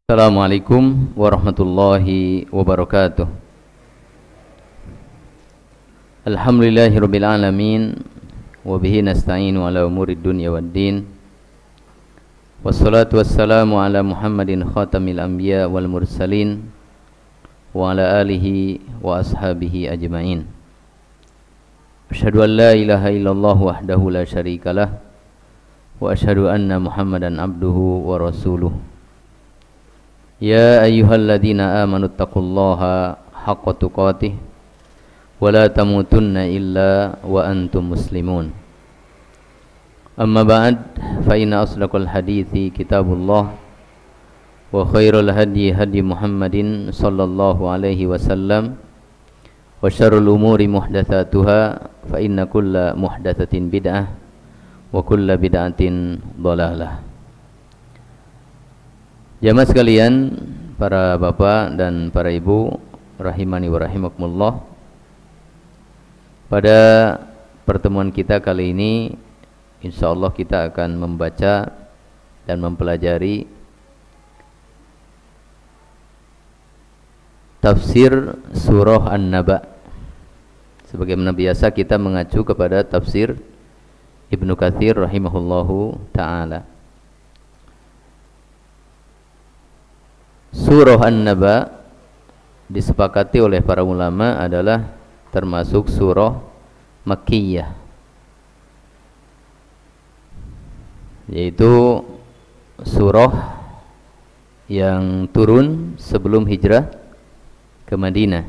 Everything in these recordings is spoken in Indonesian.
Assalamualaikum warahmatullahi wabarakatuh. Alhamdulillahirabbil alamin wa bihi nasta'inu ala umurid dunya waddin. Wassalatu wassalamu ala Muhammadin khatamil anbiya wal mursalin wa ala alihi wa ashabihi ajmain. Asyhadu an la ilaha illallah wahdahu la syarikalah wa asyhadu anna Muhammadan abduhu wa rasuluh. Ya ayyuhalladzina amanu taqullaha haqqa tuqatih wa la tamutunna illa wa antum muslimun. Amma ba'd, fa inna asdaqal hadithi kitabullah wa khairul hadi hadi Muhammadin sallallahu alaihi wasallam wa syarrul umuri muhdatsatuha fa inna kulla muhdatsatin bid'ah wa kulla bid'atin dhalalah. Jamaah sekalian, para bapak dan para ibu rahimani wa rahimakumullah. Pada pertemuan kita kali ini insyaallah kita akan membaca dan mempelajari tafsir surah An-Naba. Sebagaimana biasa kita mengacu kepada tafsir Ibnu Katsir rahimahullahu ta'ala. Surah An-Naba disepakati oleh para ulama adalah termasuk surah Makkiyah, yaitu surah yang turun sebelum hijrah ke Madinah.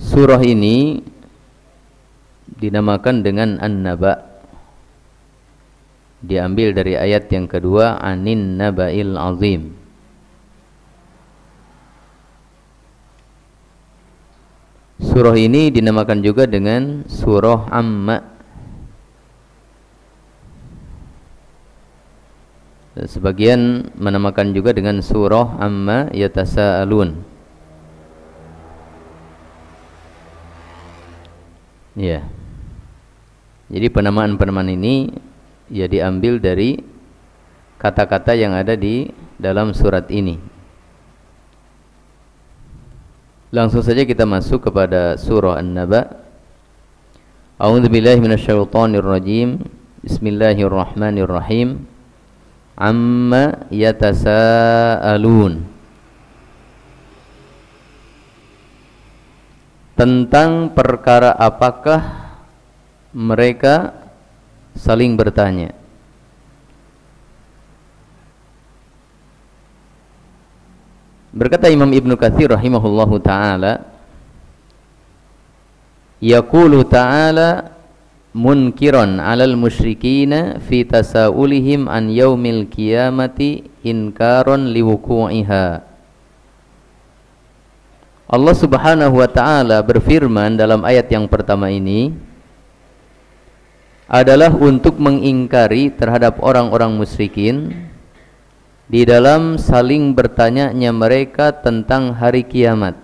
Surah ini dinamakan dengan An-Naba, diambil dari ayat yang kedua, Anin Naba'il Azim. Surah ini dinamakan juga dengan surah Amma. Sebagian menamakan juga dengan surah Amma Yatasa'alun. Ya. Jadi penamaan-penamaan ini ya diambil dari kata-kata yang ada di dalam surat ini. Langsung saja kita masuk kepada surah An-Naba. A'udzubillahi minasyaitonir rajim. Bismillahirrahmanirrahim. Amma yatasaalun. Tentang perkara apakah mereka saling bertanya. Berkata Imam Ibnu Katsir rahimahullahu ta'ala, yaqulu ta'ala munkiran 'alal musyrikina fi tasaulihim an yaumil qiyamati inkaron liwuqu'iha. Allah Subhanahu wa ta'ala berfirman dalam ayat yang pertama ini adalah untuk mengingkari terhadap orang-orang musyrikin di dalam saling bertanya-nya mereka tentang hari kiamat,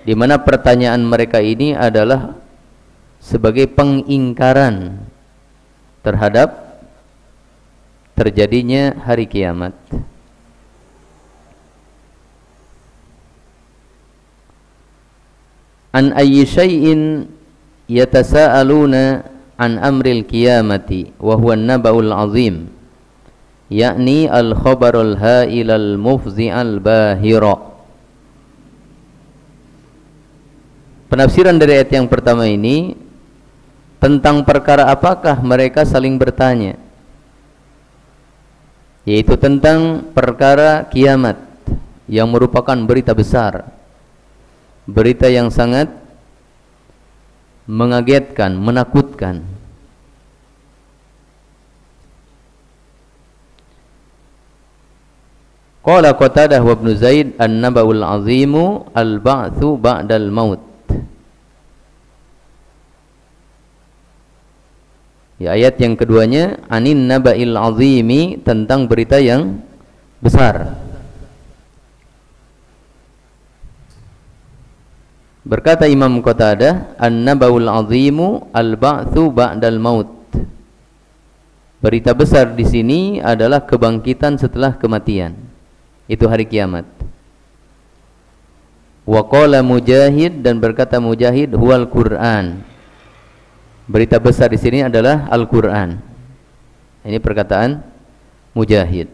di mana pertanyaan mereka ini adalah sebagai pengingkaran terhadap terjadinya hari kiamat. An ayyi syai'in yatasaaluna an amril qiyamati wa huwa an-naba'ul azim, yakni al-khabarul ha'ilal mufzi'al bahira. Penafsiran dari ayat yang pertama ini, tentang perkara apakah mereka saling bertanya, yaitu tentang perkara kiamat yang merupakan berita besar, berita yang sangat mengagetkan, menakutkan. Qala Qatadah wa Ibnu Zaid an-naba'ul azimu al-ba'tsu ba'dal maut. Ya, ayat yang keduanya anin naba'il azimi, tentang berita yang besar. Berkata Imam Qatadah, "An-nabaul 'azimu al-ba'tsu ba'dal maut." Berita besar di sini adalah kebangkitan setelah kematian. Itu hari kiamat. Wa qala Mujahid, dan berkata Mujahid, huwal Qur'an. Berita besar di sini adalah Al-Qur'an. Ini perkataan Mujahid.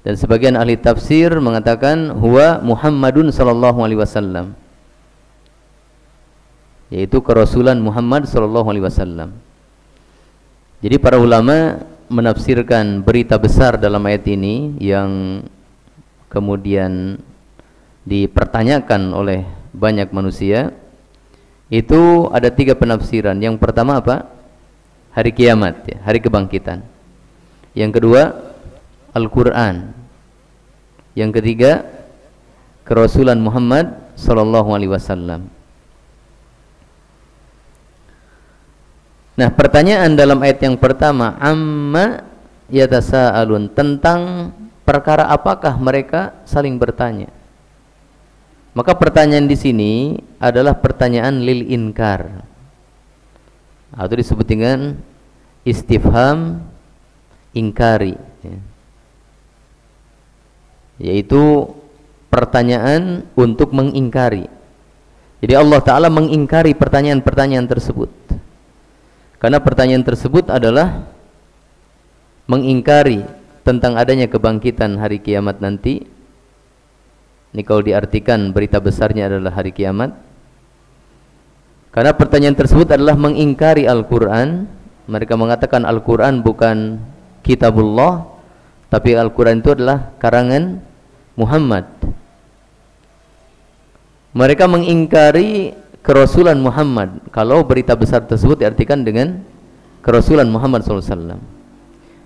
Dan sebagian ahli tafsir mengatakan huwa Muhammadun sallallahu alaihi wasallam, yaitu kerasulan Muhammad sallallahu alaihi wasallam. Jadi para ulama menafsirkan berita besar dalam ayat ini yang kemudian dipertanyakan oleh banyak manusia, itu ada 3 penafsiran. Yang pertama apa? Hari kiamat, ya, hari kebangkitan. Yang kedua, Al-Quran. Yang ketiga, kerasulan Muhammad sallallahu alaihi wasallam. Nah, pertanyaan dalam ayat yang pertama, amma yatasaalun, tentang perkara apakah mereka saling bertanya. Maka pertanyaan di sini adalah pertanyaan lil inkar, atau disebut dengan istifham ingkari, ya. Yaitu pertanyaan untuk mengingkari. Jadi Allah Ta'ala mengingkari pertanyaan-pertanyaan tersebut, karena pertanyaan tersebut adalah mengingkari tentang adanya kebangkitan hari kiamat nanti. Ini kalau diartikan berita besarnya adalah hari kiamat, karena pertanyaan tersebut adalah mengingkari Al-Quran. Mereka mengatakan Al-Quran bukan kitabullah, tapi Al-Quran itu adalah karangan Muhammad. Mereka mengingkari kerasulan Muhammad kalau berita besar tersebut diartikan dengan kerasulan Muhammad SAW.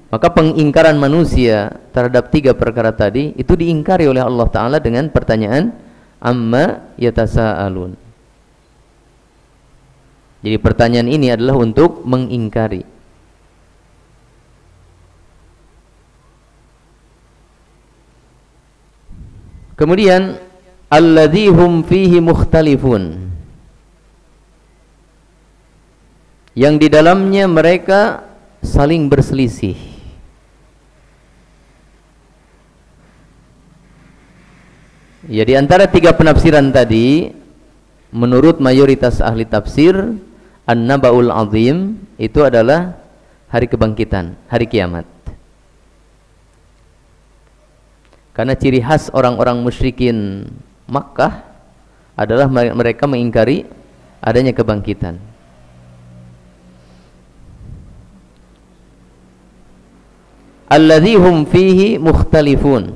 Maka pengingkaran manusia terhadap 3 perkara tadi itu diingkari oleh Allah Ta'ala dengan pertanyaan amma yatasaalun. Jadi pertanyaan ini adalah untuk mengingkari. Kemudian alladzi hum fihi mukhtalifun, yang di dalamnya mereka saling berselisih. Ya, di antara 3 penafsiran tadi, menurut mayoritas ahli tafsir, An-Nabaul Azim itu adalah hari kebangkitan, hari kiamat. Karena ciri khas orang-orang musyrikin Makkah adalah mereka mengingkari adanya kebangkitan. Alladzi hum fihi mukhtalifun,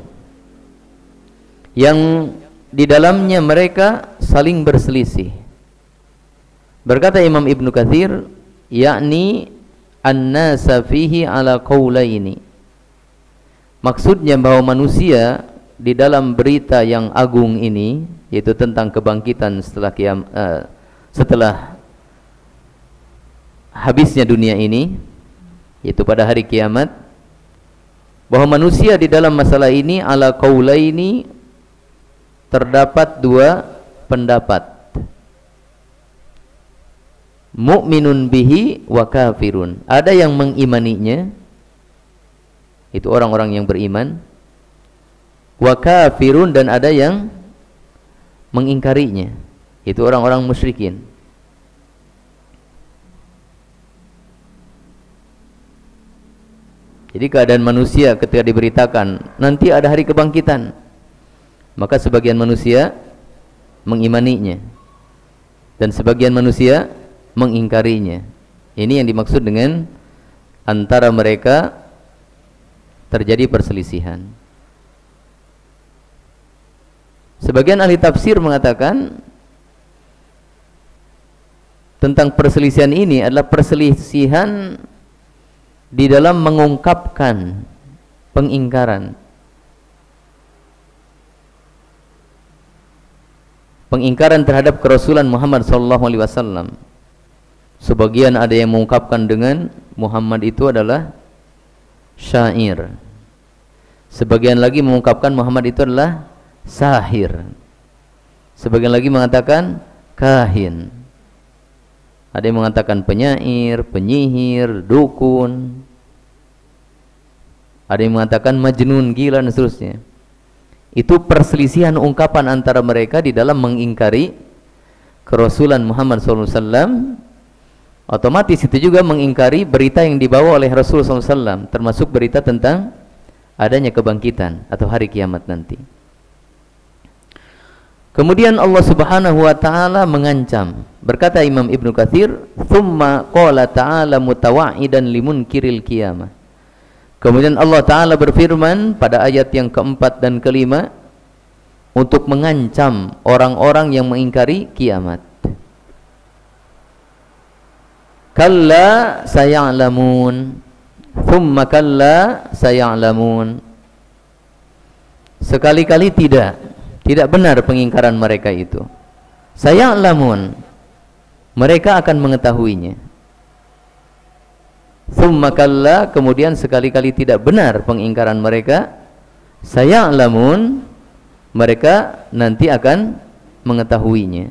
yang di dalamnya mereka saling berselisih. Berkata Imam Ibnu Katsir, yakni an-nasa fihi ala qaulaini. Maksudnya bahwa manusia di dalam berita yang agung ini, yaitu tentang kebangkitan setelah habisnya dunia ini, yaitu pada hari kiamat, bahwa manusia di dalam masalah ini ala qaulaini, terdapat 2 pendapat, mu'minun bihi wa kafirun. Ada yang mengimaninya, itu orang-orang yang beriman, wa kafirun, dan ada yang mengingkarinya, itu orang-orang musyrikin. Jadi keadaan manusia ketika diberitakan nanti ada hari kebangkitan, maka sebagian manusia mengimaninya dan sebagian manusia mengingkarinya. Ini yang dimaksud dengan antara mereka terjadi perselisihan. Sebagian ahli tafsir mengatakan tentang perselisihan ini adalah perselisihan di dalam mengungkapkan pengingkaran. Pengingkaran terhadap kerasulan Muhammad SAW. Sebagian ada yang mengungkapkan dengan Muhammad itu adalah syair. Sebagian lagi mengungkapkan Muhammad itu adalah sahir. Sebagian lagi mengatakan kahin. Ada yang mengatakan penyair, penyihir, dukun. Ada yang mengatakan majnun, gila, dan seterusnya. Itu perselisihan ungkapan antara mereka di dalam mengingkari kerasulan Muhammad SAW. Otomatis itu juga mengingkari berita yang dibawa oleh Rasulullah SAW, termasuk berita tentang adanya kebangkitan atau hari kiamat nanti. Kemudian Allah Subhanahu wa taala mengancam. Berkata Imam Ibnu Katsir, "Tsumma qala ta'ala mutawaidan limunkiril qiyamah." Kemudian Allah taala berfirman pada ayat yang keempat dan kelima untuk mengancam orang-orang yang mengingkari kiamat. Kalla saya'lamun. Tsumma kalla saya'lamun. Sekali-kali tidak benar pengingkaran mereka itu. Saya'lamun, mereka akan mengetahuinya. Tsumma kalla, kemudian sekali-kali tidak benar pengingkaran mereka. Saya'lamun, mereka nanti akan mengetahuinya.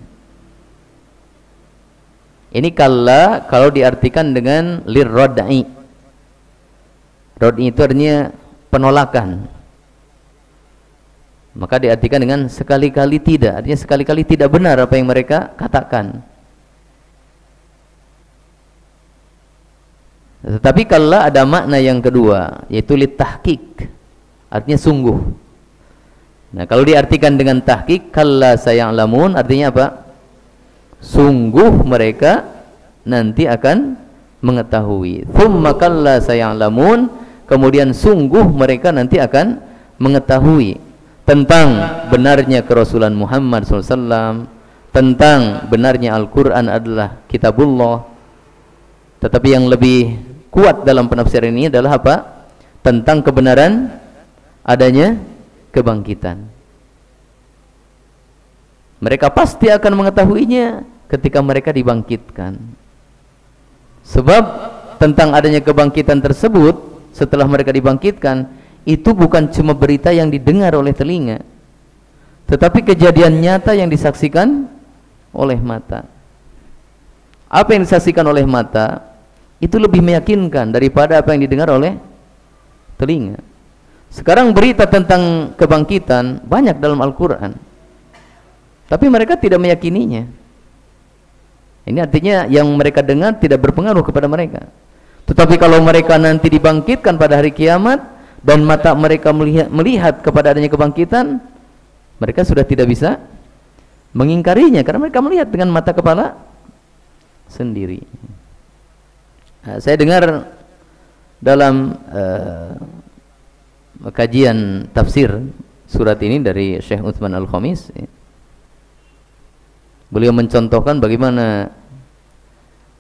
Ini kalla kalau diartikan dengan lirrod'i. Rod'i itu artinya penolakan. Maka diartikan dengan sekali-kali tidak, artinya sekali-kali tidak benar apa yang mereka katakan. Tetapi kalau ada makna yang kedua, yaitu litahqiq, artinya sungguh. Nah, kalau diartikan dengan tahqiq, kalla saya'lamun, artinya apa? Sungguh mereka nanti akan mengetahui. Tsumma kalla saya'lamun, kemudian sungguh mereka nanti akan mengetahui tentang benarnya kerasulan Muhammad SAW, tentang benarnya Al-Quran adalah kitabullah. Tetapi yang lebih kuat dalam penafsiran ini adalah apa? Tentang kebenaran adanya kebangkitan. Mereka pasti akan mengetahuinya ketika mereka dibangkitkan. Sebab tentang adanya kebangkitan tersebut setelah mereka dibangkitkan, itu bukan cuma berita yang didengar oleh telinga, tetapi kejadian nyata yang disaksikan oleh mata. Apa yang disaksikan oleh mata itu lebih meyakinkan daripada apa yang didengar oleh telinga. Sekarang berita tentang kebangkitan banyak dalam Al-Quran, tapi mereka tidak meyakininya. Ini artinya yang mereka dengar tidak berpengaruh kepada mereka. Tetapi kalau mereka nanti dibangkitkan pada hari kiamat dan mata mereka melihat kepada adanya kebangkitan, mereka sudah tidak bisa mengingkarinya karena mereka melihat dengan mata kepala sendiri. Nah, saya dengar dalam kajian tafsir surat ini dari Syekh Utsman Al-Khamis, beliau mencontohkan bagaimana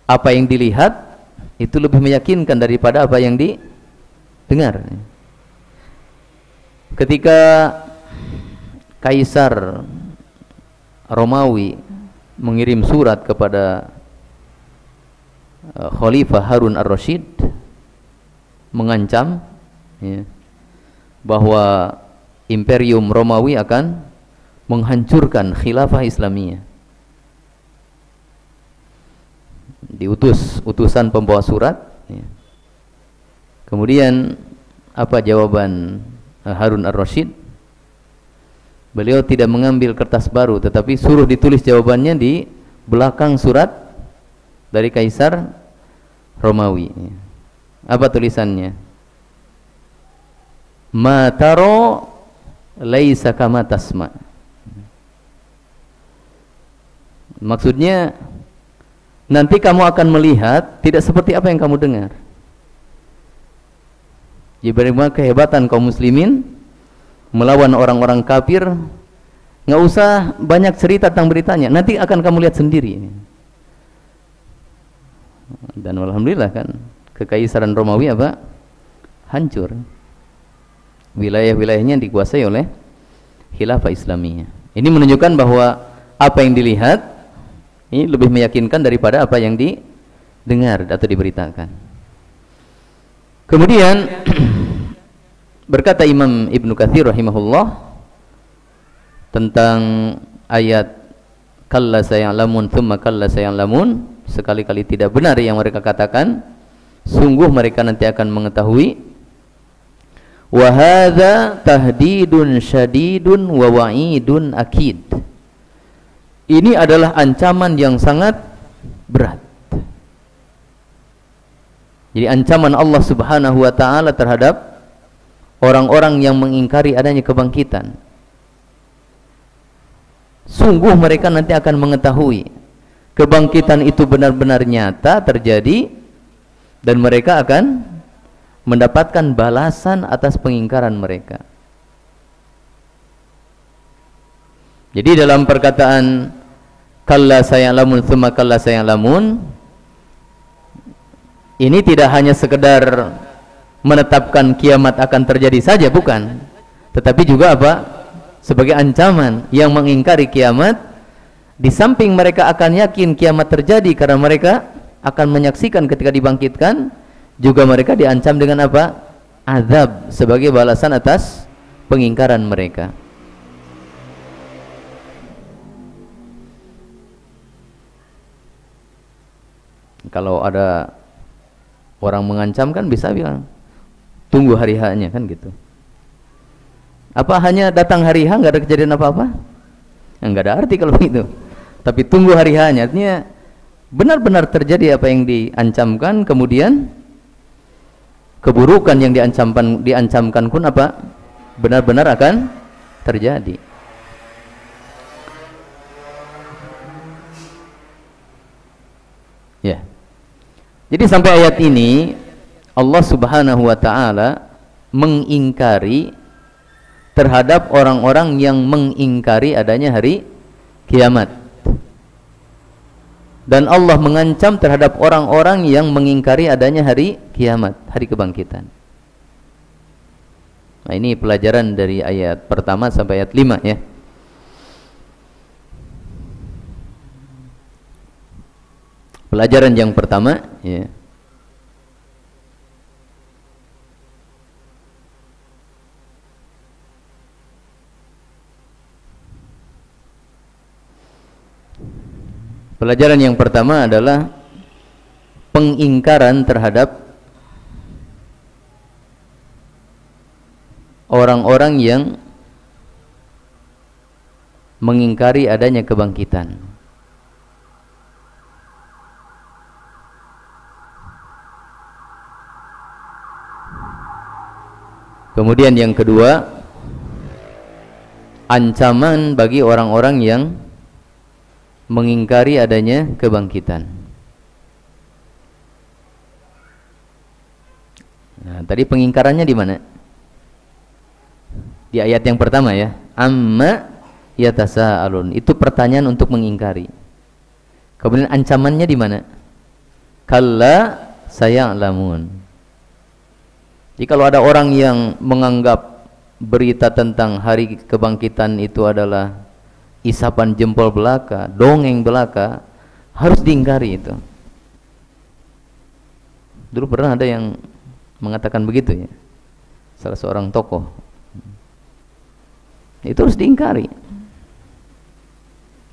apa yang dilihat itu lebih meyakinkan daripada apa yang didengar. Ketika Kaisar Romawi mengirim surat kepada Khalifah Harun Ar-Rasyid mengancam bahwa Imperium Romawi akan menghancurkan khilafah Islamiyah. Diutus utusan pembawa surat. Kemudian apa jawaban Harun Ar-Rasyid? Beliau tidak mengambil kertas baru, tetapi suruh ditulis jawabannya di belakang surat dari Kaisar Romawi. Apa tulisannya? Ma taro laisa kama tasma. Maksudnya nanti kamu akan melihat tidak seperti apa yang kamu dengar. Bagaimana kehebatan kaum muslimin melawan orang-orang kafir, nggak usah banyak cerita tentang beritanya, nanti akan kamu lihat sendiri. Dan alhamdulillah kan kekaisaran Romawi apa? Hancur. Wilayah-wilayahnya dikuasai oleh khilafah Islamiyah. Ini menunjukkan bahwa apa yang dilihat ini lebih meyakinkan daripada apa yang didengar atau diberitakan. Kemudian berkata Imam Ibnu Katsir rahimahullah tentang ayat kalla sayalamun thumma kalla sayalamun, sekali-kali tidak benar yang mereka katakan, sungguh mereka nanti akan mengetahui. Wa hadza tahdidun syadidun wa wa'idun akid. Ini adalah ancaman yang sangat berat. Jadi ancaman Allah Subhanahu wa taala terhadap orang-orang yang mengingkari adanya kebangkitan. Sungguh mereka nanti akan mengetahui kebangkitan itu benar-benar nyata terjadi, dan mereka akan mendapatkan balasan atas pengingkaran mereka. Jadi dalam perkataan kalla sayalamun tsumma kalla sayalamun, ini tidak hanya sekedar menetapkan kiamat akan terjadi saja, bukan, tetapi juga apa? Sebagai ancaman yang mengingkari kiamat. Di samping mereka akan yakin kiamat terjadi karena mereka akan menyaksikan ketika dibangkitkan, juga mereka diancam dengan apa? Azab sebagai balasan atas pengingkaran mereka. Kalau ada orang mengancam kan bisa bilang tunggu hari H-nya, kan gitu. Apa hanya datang hari H nggak ada kejadian apa-apa? Nggak ada arti kalau begitu. Tapi tunggu hari H-nya, artinya benar-benar terjadi apa yang diancamkan, kemudian keburukan yang diancamkan pun apa? Benar-benar akan terjadi. Ya. Jadi sampai ayat ini Allah Subhanahu wa taala mengingkari terhadap orang-orang yang mengingkari adanya hari kiamat. Dan Allah mengancam terhadap orang-orang yang mengingkari adanya hari kiamat, hari kebangkitan. Nah, ini pelajaran dari ayat pertama sampai ayat 5 ya. Pelajaran yang pertama ya. Pelajaran yang pertama adalah pengingkaran terhadap orang-orang yang mengingkari adanya kebangkitan. Kemudian yang kedua, ancaman bagi orang-orang yang mengingkari adanya kebangkitan. Nah, tadi pengingkarannya di mana? Di ayat yang pertama ya. Amma yatasaalun. Itu pertanyaan untuk mengingkari. Kemudian ancamannya di mana? Kalla sayalamun. Jadi kalau ada orang yang menganggap berita tentang hari kebangkitan itu adalah isapan jempol belaka, dongeng belaka, harus diingkari itu. Dulu pernah ada yang mengatakan begitu ya, salah seorang tokoh. Itu harus diingkari.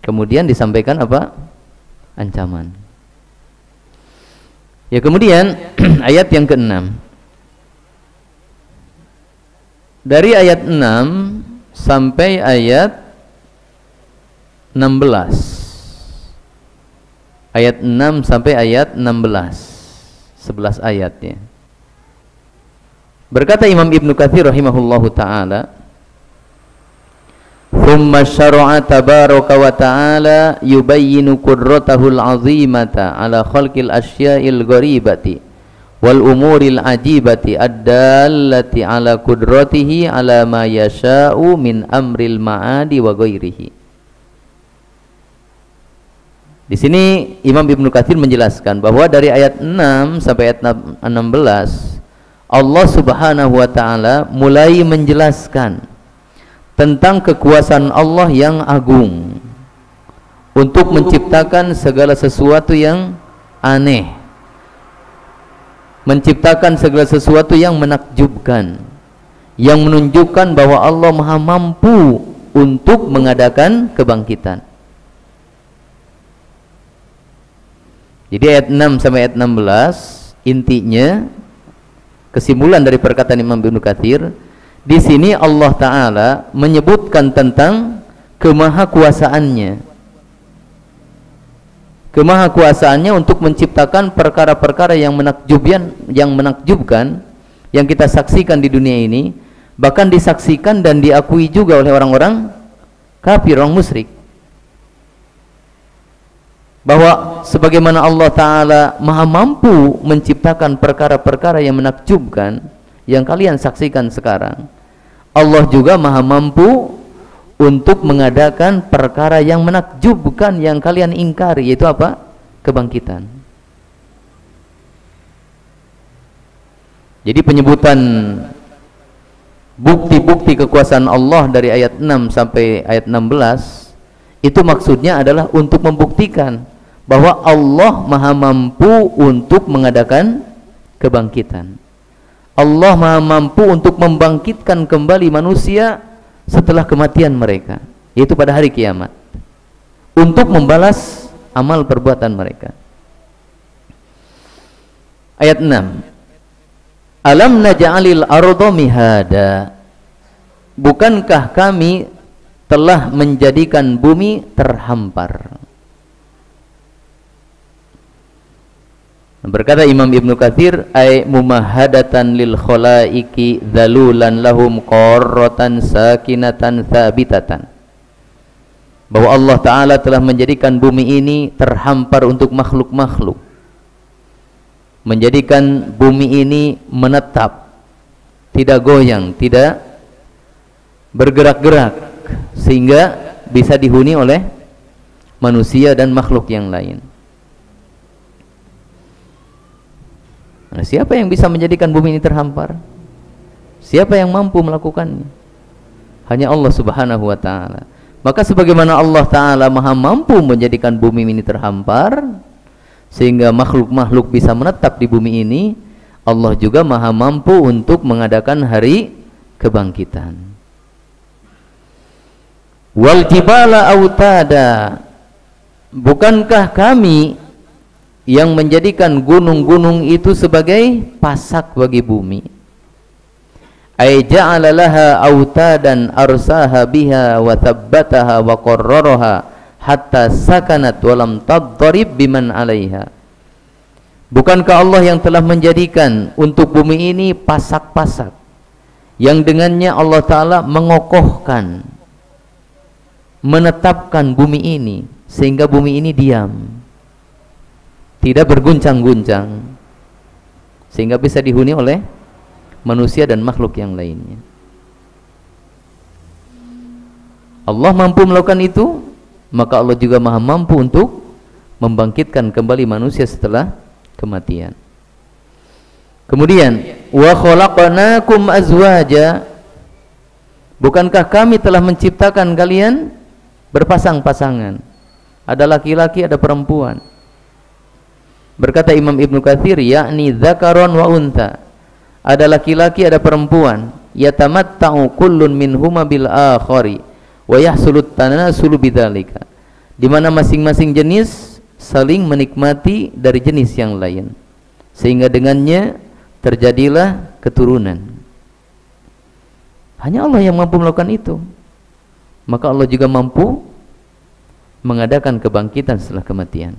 Kemudian disampaikan apa? Ancaman. Ya, kemudian ayat yang ke-6. Dari ayat 6 sampai ayat 16. Ayat 6 sampai ayat 16. 11 ayat ya. Berkata Imam Ibnu Katsir rahimahullahu taala, "Tsumma syara'a tabaraka wa ta'ala yubayyinu qudratahu al-'azimata 'ala khalqil asya'il gharibati wal umuril ajibati ad-dallati 'ala qudratihi 'ala ma yasha'u min amril ma'adi wa ghairihi." Di sini Imam Ibnu Katsir menjelaskan bahwa dari ayat 6 sampai ayat 16 Allah Subhanahu wa taala mulai menjelaskan tentang kekuasaan Allah yang agung untuk menciptakan segala sesuatu yang aneh, menciptakan segala sesuatu yang menakjubkan, yang menunjukkan bahwa Allah Maha mampu untuk mengadakan kebangkitan. Jadi ayat 6 sampai ayat 16 intinya kesimpulan dari perkataan Imam Ibnu Katsir, di sini Allah Ta'ala menyebutkan tentang kemahakuasaannya. Kemahakuasaannya untuk menciptakan perkara-perkara yang menakjubkan yang kita saksikan di dunia ini, bahkan disaksikan dan diakui juga oleh orang-orang kafir, orang musyrik, bahwa sebagaimana Allah Ta'ala maha mampu menciptakan perkara-perkara yang menakjubkan yang kalian saksikan sekarang, Allah juga maha mampu untuk mengadakan perkara yang menakjubkan yang kalian ingkari, yaitu apa? Kebangkitan. Jadi penyebutan bukti-bukti kekuasaan Allah dari ayat 6 sampai ayat 16 itu maksudnya adalah untuk membuktikan bahwa Allah maha mampu untuk mengadakan kebangkitan. Allah maha mampu untuk membangkitkan kembali manusia setelah kematian mereka, yaitu pada hari kiamat, untuk membalas amal perbuatan mereka. Ayat 6, Alam naj'alil arda mihada, bukankah kami telah menjadikan bumi terhampar? Berkata Imam Ibnu Katsir, ay mumahadatan lil khalaiki dhalulan lahum qarratan sakinatan thabitatan, bahwa Allah Ta'ala telah menjadikan bumi ini terhampar untuk makhluk-makhluk, menjadikan bumi ini menetap, tidak goyang, tidak bergerak-gerak, sehingga bisa dihuni oleh manusia dan makhluk yang lain. Nah, siapa yang bisa menjadikan bumi ini terhampar? Siapa yang mampu melakukannya? Hanya Allah Subhanahu wa Ta'ala. Maka sebagaimana Allah Ta'ala maha mampu menjadikan bumi ini terhampar sehingga makhluk-makhluk bisa menetap di bumi ini, Allah juga maha mampu untuk mengadakan hari kebangkitan. Wal jibala autada, bukankah kami yang menjadikan gunung-gunung itu sebagai pasak bagi bumi? Ay ja'ala laha autadan arsaha biha wa thabbataha wa qarraraha hatta sakanat wa lam tadrib biman 'alaiha. Bukankah Allah yang telah menjadikan untuk bumi ini pasak-pasak yang dengannya Allah Ta'ala mengokohkan, menetapkan bumi ini sehingga bumi ini diam, tidak berguncang-guncang, sehingga bisa dihuni oleh manusia dan makhluk yang lainnya. Allah mampu melakukan itu, maka Allah juga maha mampu untuk membangkitkan kembali manusia setelah kematian. Kemudian, wa khalaqnakum azwaja, bukankah kami telah menciptakan kalian berpasang-pasangan, ada laki-laki, ada perempuan. Berkata Imam Ibnu Katsir, yakni dzakaron wa untha, ada laki-laki, ada perempuan, yatamatta'u kullun minhuma bil akhari wa yahsulut tanasulu bidzalika, di mana masing-masing jenis saling menikmati dari jenis yang lain sehingga dengannya terjadilah keturunan. Hanya Allah yang mampu melakukan itu. Maka Allah juga mampu mengadakan kebangkitan setelah kematian.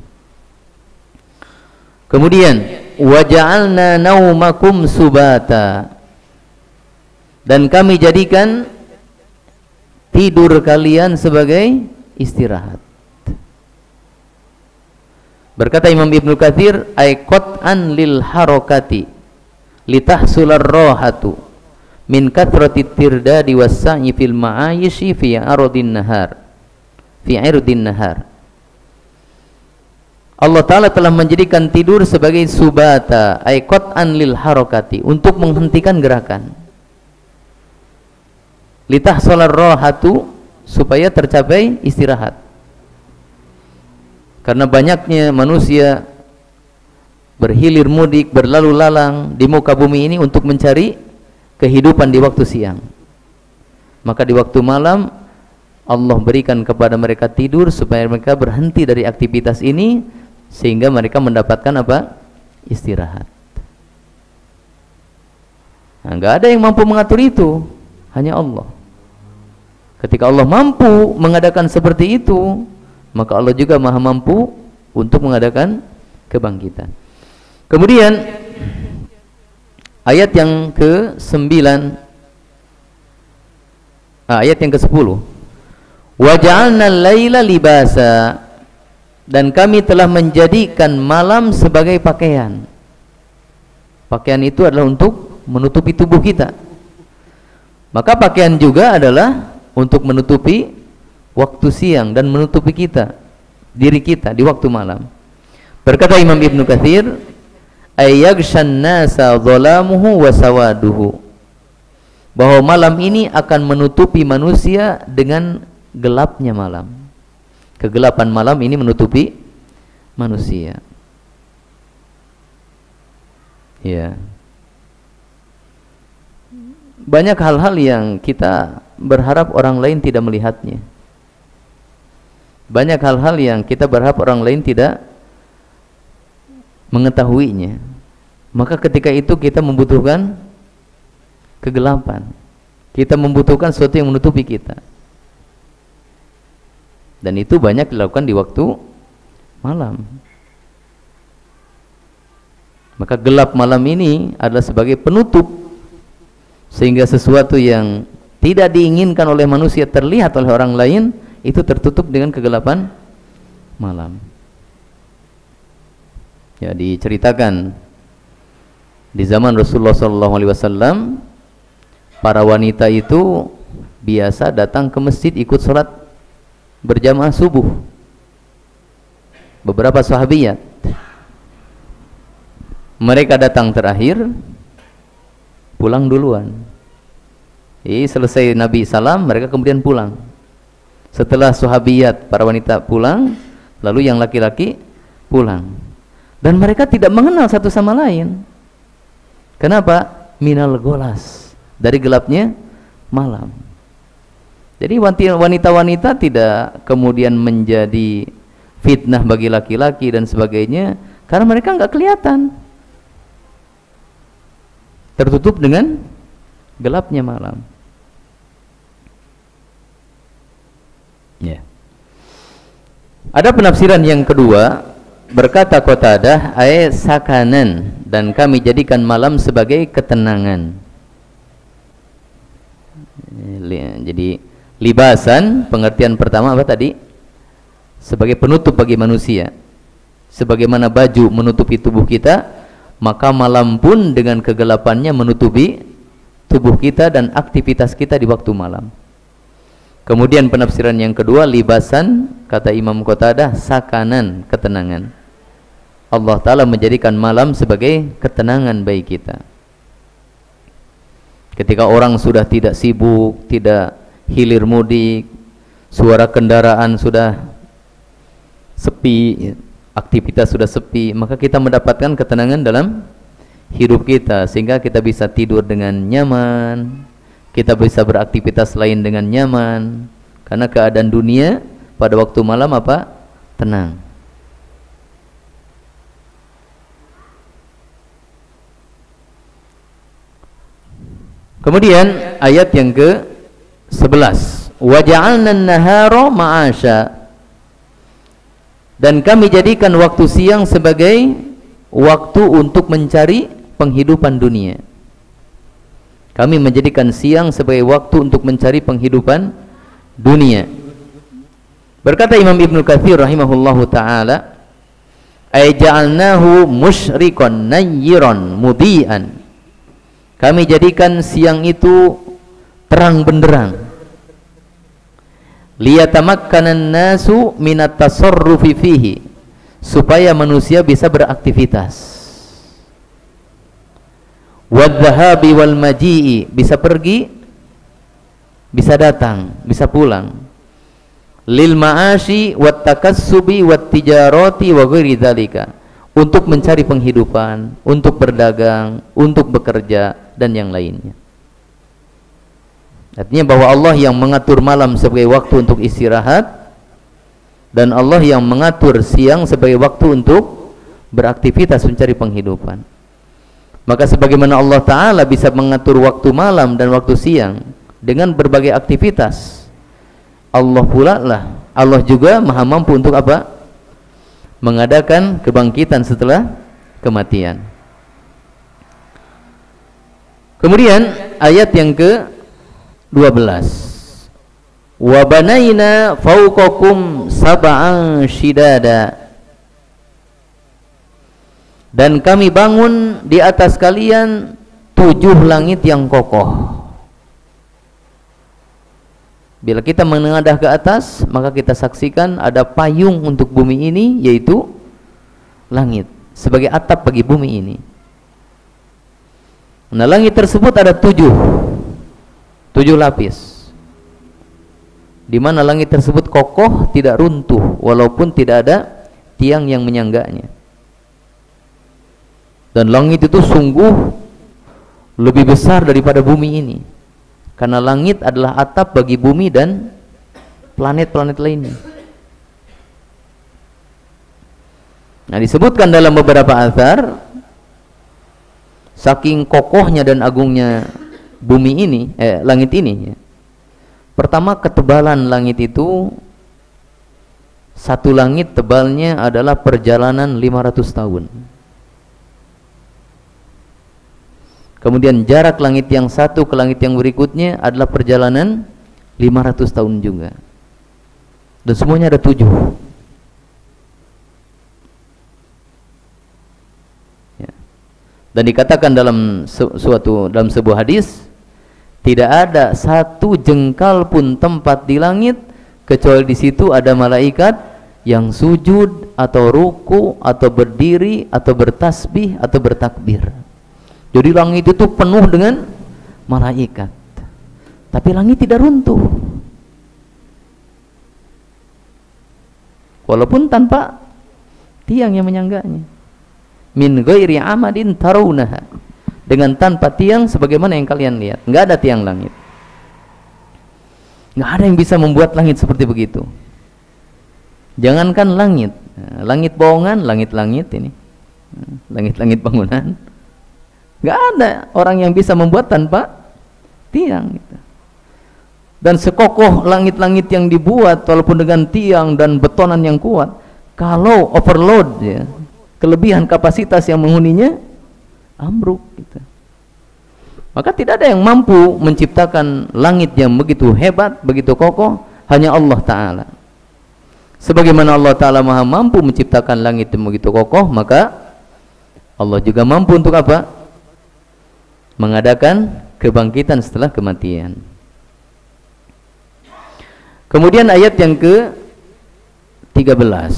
Kemudian waja'alna naumakum subata, dan kami jadikan tidur kalian sebagai istirahat. Berkata Imam Ibnu Katsir, ay qat'an lil harakati litahsular rahatu min kathrati tirdadi was-sa'i fil ma'ayishi fi ardin nahar, fi irdin nahar. Allah Ta'ala telah menjadikan tidur sebagai subata, ay qat'an lil harakati, untuk menghentikan gerakan, litahsular rahatu, supaya tercapai istirahat. Karena banyaknya manusia berhilir mudik, berlalu lalang di muka bumi ini untuk mencari kehidupan di waktu siang, maka di waktu malam Allah berikan kepada mereka tidur supaya mereka berhenti dari aktivitas ini sehingga mereka mendapatkan apa? Istirahat. Nah, nggak ada yang mampu mengatur itu, hanya Allah. Ketika Allah mampu mengadakan seperti itu, maka Allah juga maha mampu untuk mengadakan kebangkitan. Kemudian ayat yang ke-9, ayat yang ke-10, wa ja'alna al-laila libasa, dan kami telah menjadikan malam sebagai pakaian. Pakaian itu adalah untuk menutupi tubuh kita. Maka pakaian juga adalah untuk menutupi waktu siang dan menutupi kita, diri kita di waktu malam. Berkata Imam Ibnu Katsir, ayyaghshan nasa dhalamuhu wa sawaduhu, bahwa malam ini akan menutupi manusia dengan gelapnya malam. Kegelapan malam ini menutupi manusia. Ya. Banyak hal-hal yang kita berharap orang lain tidak melihatnya. Banyak hal-hal yang kita berharap orang lain tidak mengetahuinya. Maka ketika itu kita membutuhkan kegelapan. Kita membutuhkan sesuatu yang menutupi kita. Dan itu banyak dilakukan di waktu malam. Maka gelap malam ini adalah sebagai penutup, sehingga sesuatu yang tidak diinginkan oleh manusia terlihat oleh orang lain, itu tertutup dengan kegelapan malam. Ya, diceritakan di zaman Rasulullah SAW, para wanita itu biasa datang ke masjid ikut sholat berjamaah subuh. Beberapa sahabiyat, mereka datang terakhir, pulang duluan. Jadi selesai Nabi salam, mereka kemudian pulang. Setelah sahabiyat, para wanita pulang, lalu yang laki-laki pulang. Dan mereka tidak mengenal satu sama lain. Kenapa? Minal golas, dari gelapnya malam. Jadi wanita-wanita tidak kemudian menjadi fitnah bagi laki-laki dan sebagainya, karena mereka nggak kelihatan, tertutup dengan gelapnya malam. Ya. Ada penafsiran yang kedua, berkata Qatadah, ay sakanan, dan kami jadikan malam sebagai ketenangan. Jadi libasan, pengertian pertama apa tadi? Sebagai penutup bagi manusia. Sebagaimana baju menutupi tubuh kita, maka malam pun dengan kegelapannya menutupi tubuh kita dan aktivitas kita di waktu malam. Kemudian penafsiran yang kedua, libasan, kata Imam Qatadah, sakanan, ketenangan. Allah Ta'ala menjadikan malam sebagai ketenangan bagi kita. Ketika orang sudah tidak sibuk, tidak hilir mudik, suara kendaraan sudah sepi, aktivitas sudah sepi, maka kita mendapatkan ketenangan dalam hidup kita, sehingga kita bisa tidur dengan nyaman, kita bisa beraktivitas lain dengan nyaman, karena keadaan dunia pada waktu malam apa? Tenang. Kemudian ayat yang ke-11, wa ja'alna an-nahara ma'asha, dan kami jadikan waktu siang sebagai waktu untuk mencari penghidupan dunia. Kami menjadikan siang sebagai waktu untuk mencari penghidupan dunia. Berkata Imam Ibnu Katsir rahimahullahu taala, ay ja'alnahu musyriqan nayyiran mudhi'an. Kami jadikan siang itu terang benderang. Liyatamakkanan nasu minat tasarrufi fihi, supaya manusia bisa beraktivitas. Wadhahabi wal maji'i, bisa pergi, bisa datang, bisa pulang. Lil ma'ashi wat takassubi wat tijarati wa ghairi dzalika, untuk mencari penghidupan, untuk berdagang, untuk bekerja dan yang lainnya. Artinya bahwa Allah yang mengatur malam sebagai waktu untuk istirahat dan Allah yang mengatur siang sebagai waktu untuk beraktivitas mencari penghidupan. Maka sebagaimana Allah Ta'ala bisa mengatur waktu malam dan waktu siang dengan berbagai aktivitas, Allah juga maha mampu untuk apa? Mengadakan kebangkitan setelah kematian. Kemudian ayat yang ke-12, wa banaina fawqakum sab'an shidada, dan kami bangun di atas kalian 7 langit yang kokoh. Bila kita menengadah ke atas, maka kita saksikan ada payung untuk bumi ini, yaitu langit, sebagai atap bagi bumi ini. Nah, langit tersebut ada 7 lapis, di mana langit tersebut kokoh, tidak runtuh, walaupun tidak ada tiang yang menyangganya. Dan langit itu sungguh lebih besar daripada bumi ini, karena langit adalah atap bagi bumi dan planet-planet lainnya. Nah, disebutkan dalam beberapa atsar, saking kokohnya dan agungnya bumi ini, langit ini ya. Pertama, ketebalan langit itu, satu langit tebalnya adalah perjalanan 500 tahun. Kemudian jarak langit yang satu ke langit yang berikutnya adalah perjalanan 500 tahun juga. Dan semuanya ada 7. Ya. Dan dikatakan dalam sebuah hadis, tidak ada satu jengkal pun tempat di langit kecuali di situ ada malaikat yang sujud atau ruku atau berdiri atau bertasbih atau bertakbir. Jadi langit itu penuh dengan malaikat, tapi langit tidak runtuh, walaupun tanpa tiang yang menyangganya. Min ghairi amadin tarawunaha, dengan tanpa tiang sebagaimana yang kalian lihat. Enggak ada tiang langit, enggak ada yang bisa membuat langit seperti begitu. Jangankan langit, langit bohongan, langit-langit ini, langit-langit bangunan, nggak ada orang yang bisa membuat tanpa tiang gitu. Dan sekokoh langit-langit yang dibuat, walaupun dengan tiang dan betonan yang kuat, kalau overload ya, kelebihan kapasitas yang menghuninya, ambruk gitu. Maka tidak ada yang mampu menciptakan langit yang begitu hebat, begitu kokoh, hanya Allah Ta'ala. Sebagaimana Allah Ta'ala maha mampu menciptakan langit yang begitu kokoh, maka Allah juga mampu untuk apa? Mengadakan kebangkitan setelah kematian. Kemudian ayat yang ke-13,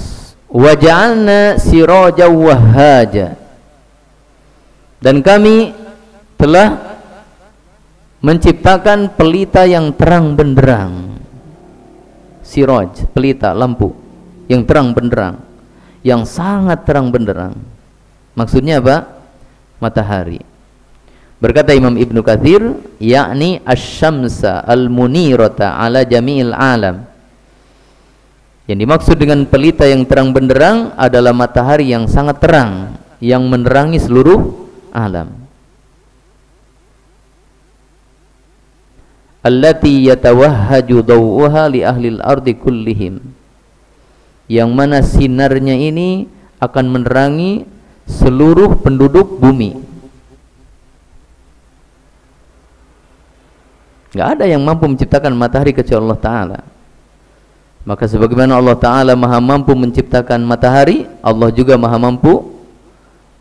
wa ja'alna sirajan wahhaja, dan kami telah menciptakan pelita yang terang benderang. Siraj, pelita, lampu yang terang benderang, yang sangat terang benderang. Maksudnya apa? Matahari. Berkata Imam Ibnu Katsir, yakni asy-syamsa al-munirata ala jami'il alam. Yang dimaksud dengan pelita yang terang benderang adalah matahari yang sangat terang, yang menerangi seluruh alam. Allati yatawahhaju dawuha li ahli al-ardi kullihim, yang mana sinarnya ini akan menerangi seluruh penduduk bumi. Nggak ada yang mampu menciptakan matahari kecuali Allah Ta'ala. Maka sebagaimana Allah Ta'ala maha mampu menciptakan matahari, Allah juga maha mampu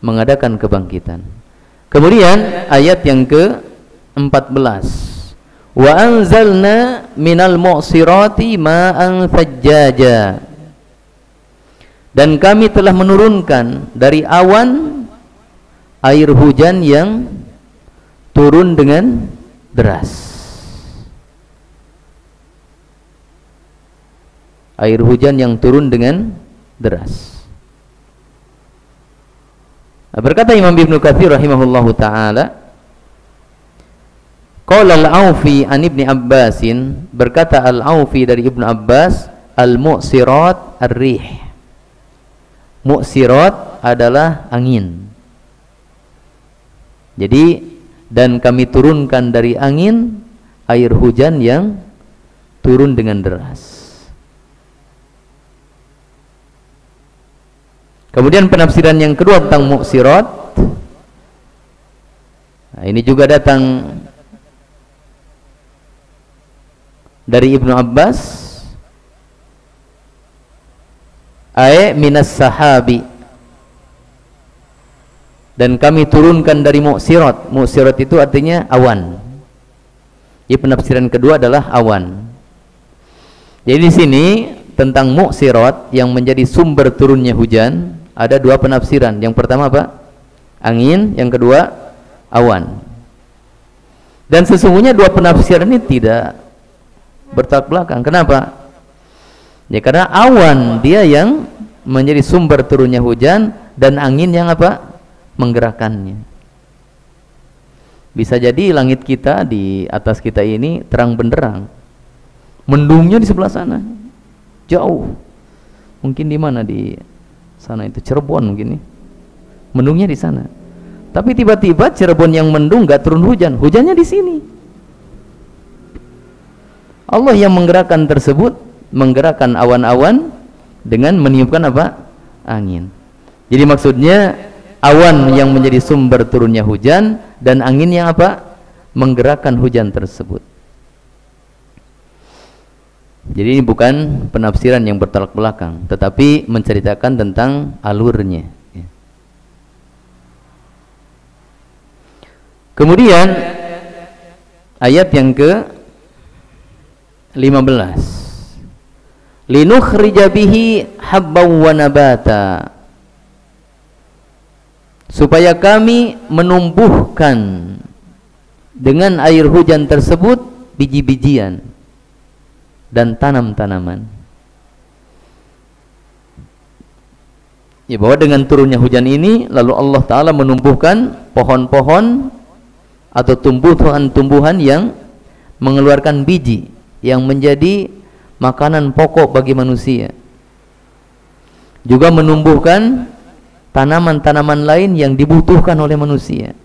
mengadakan kebangkitan. Kemudian ayat yang ke-14, wa anzalna minal mu'sirati ma'an thajjaja, dan kami telah menurunkan dari awan air hujan yang turun dengan deras. Air hujan yang turun dengan deras. Berkata Imam Ibnu Katsir rahimahullahu taala, Qala al-Aufi an Ibni Abbasin, berkata al-Aufi dari Ibnu Abbas, al-mu'sirat ar-rih. Mu'sirat adalah angin. Jadi, dan kami turunkan dari angin air hujan yang turun dengan deras. Kemudian penafsiran yang kedua tentang mu'sirat, nah, ini juga datang dari Ibnu Abbas, ay minas sahabi, dan kami turunkan dari mu'sirat. Mu'sirat itu artinya awan. Jadi penafsiran kedua adalah awan. Jadi di sini tentang mu'sirat yang menjadi sumber turunnya hujan ada dua penafsiran. Yang pertama apa? Angin. Yang kedua awan. Dan sesungguhnya dua penafsiran ini tidak bertolak belakang. Kenapa? Ya karena awan dia yang menjadi sumber turunnya hujan dan angin yang apa? Menggerakkannya. Bisa jadi langit kita di atas kita ini terang benderang, mendungnya di sebelah sana jauh, mungkin di mana, di sana itu Cirebon mungkin nih, mendungnya di sana. Tapi tiba-tiba Cirebon yang mendung gak turun hujan, hujannya di sini. Allah yang menggerakkan tersebut, menggerakkan awan-awan dengan meniupkan apa? Angin. Jadi maksudnya awan yang menjadi sumber turunnya hujan dan angin yang apa? Menggerakkan hujan tersebut. Jadi ini bukan penafsiran yang bertolak belakang, tetapi menceritakan tentang alurnya. Kemudian ayat yang ke-15, linukhrija bihi habban wa nabata, supaya kami menumbuhkan dengan air hujan tersebut biji-bijian dan tanam-tanaman. Ya, bahwa dengan turunnya hujan ini lalu Allah Ta'ala menumbuhkan pohon-pohon atau tumbuhan-tumbuhan yang mengeluarkan biji yang menjadi makanan pokok bagi manusia. Juga menumbuhkan tanaman-tanaman lain yang dibutuhkan oleh manusia.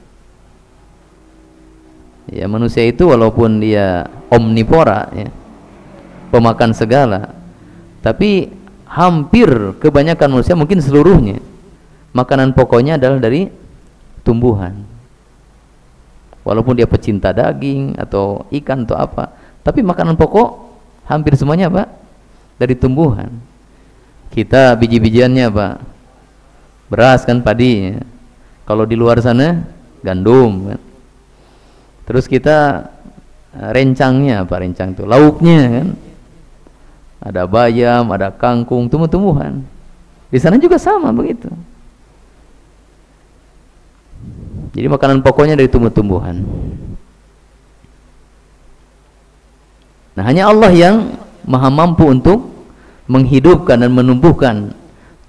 Ya, manusia itu walaupun dia omnivora, ya, pemakan segala, tapi hampir kebanyakan manusia, mungkin seluruhnya, makanan pokoknya adalah dari tumbuhan. Walaupun dia pecinta daging atau ikan atau apa, tapi makanan pokok hampir semuanya apa? Dari tumbuhan. Kita biji-bijiannya apa? Beras kan, padi. Kalau di luar sana gandum kan. Terus kita rencangnya apa? Rencang itu lauknya kan. Ada bayam, ada kangkung, tumbuh-tumbuhan. Di sana juga sama begitu. Jadi makanan pokoknya dari tumbuh-tumbuhan. Nah, hanya Allah yang maha mampu untuk menghidupkan dan menumbuhkan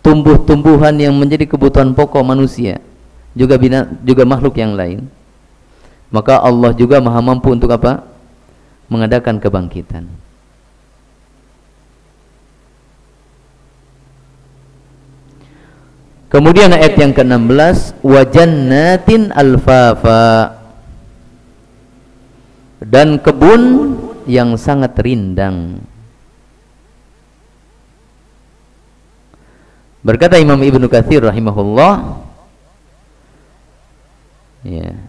tumbuh-tumbuhan yang menjadi kebutuhan pokok manusia, juga makhluk yang lain. Maka Allah juga maha mampu untuk apa? Mengadakan kebangkitan. Kemudian ayat yang ke-16, wa jannatin alfafa, dan kebun yang sangat rindang. Berkata Imam Ibnu Katsir rahimahullah, ya,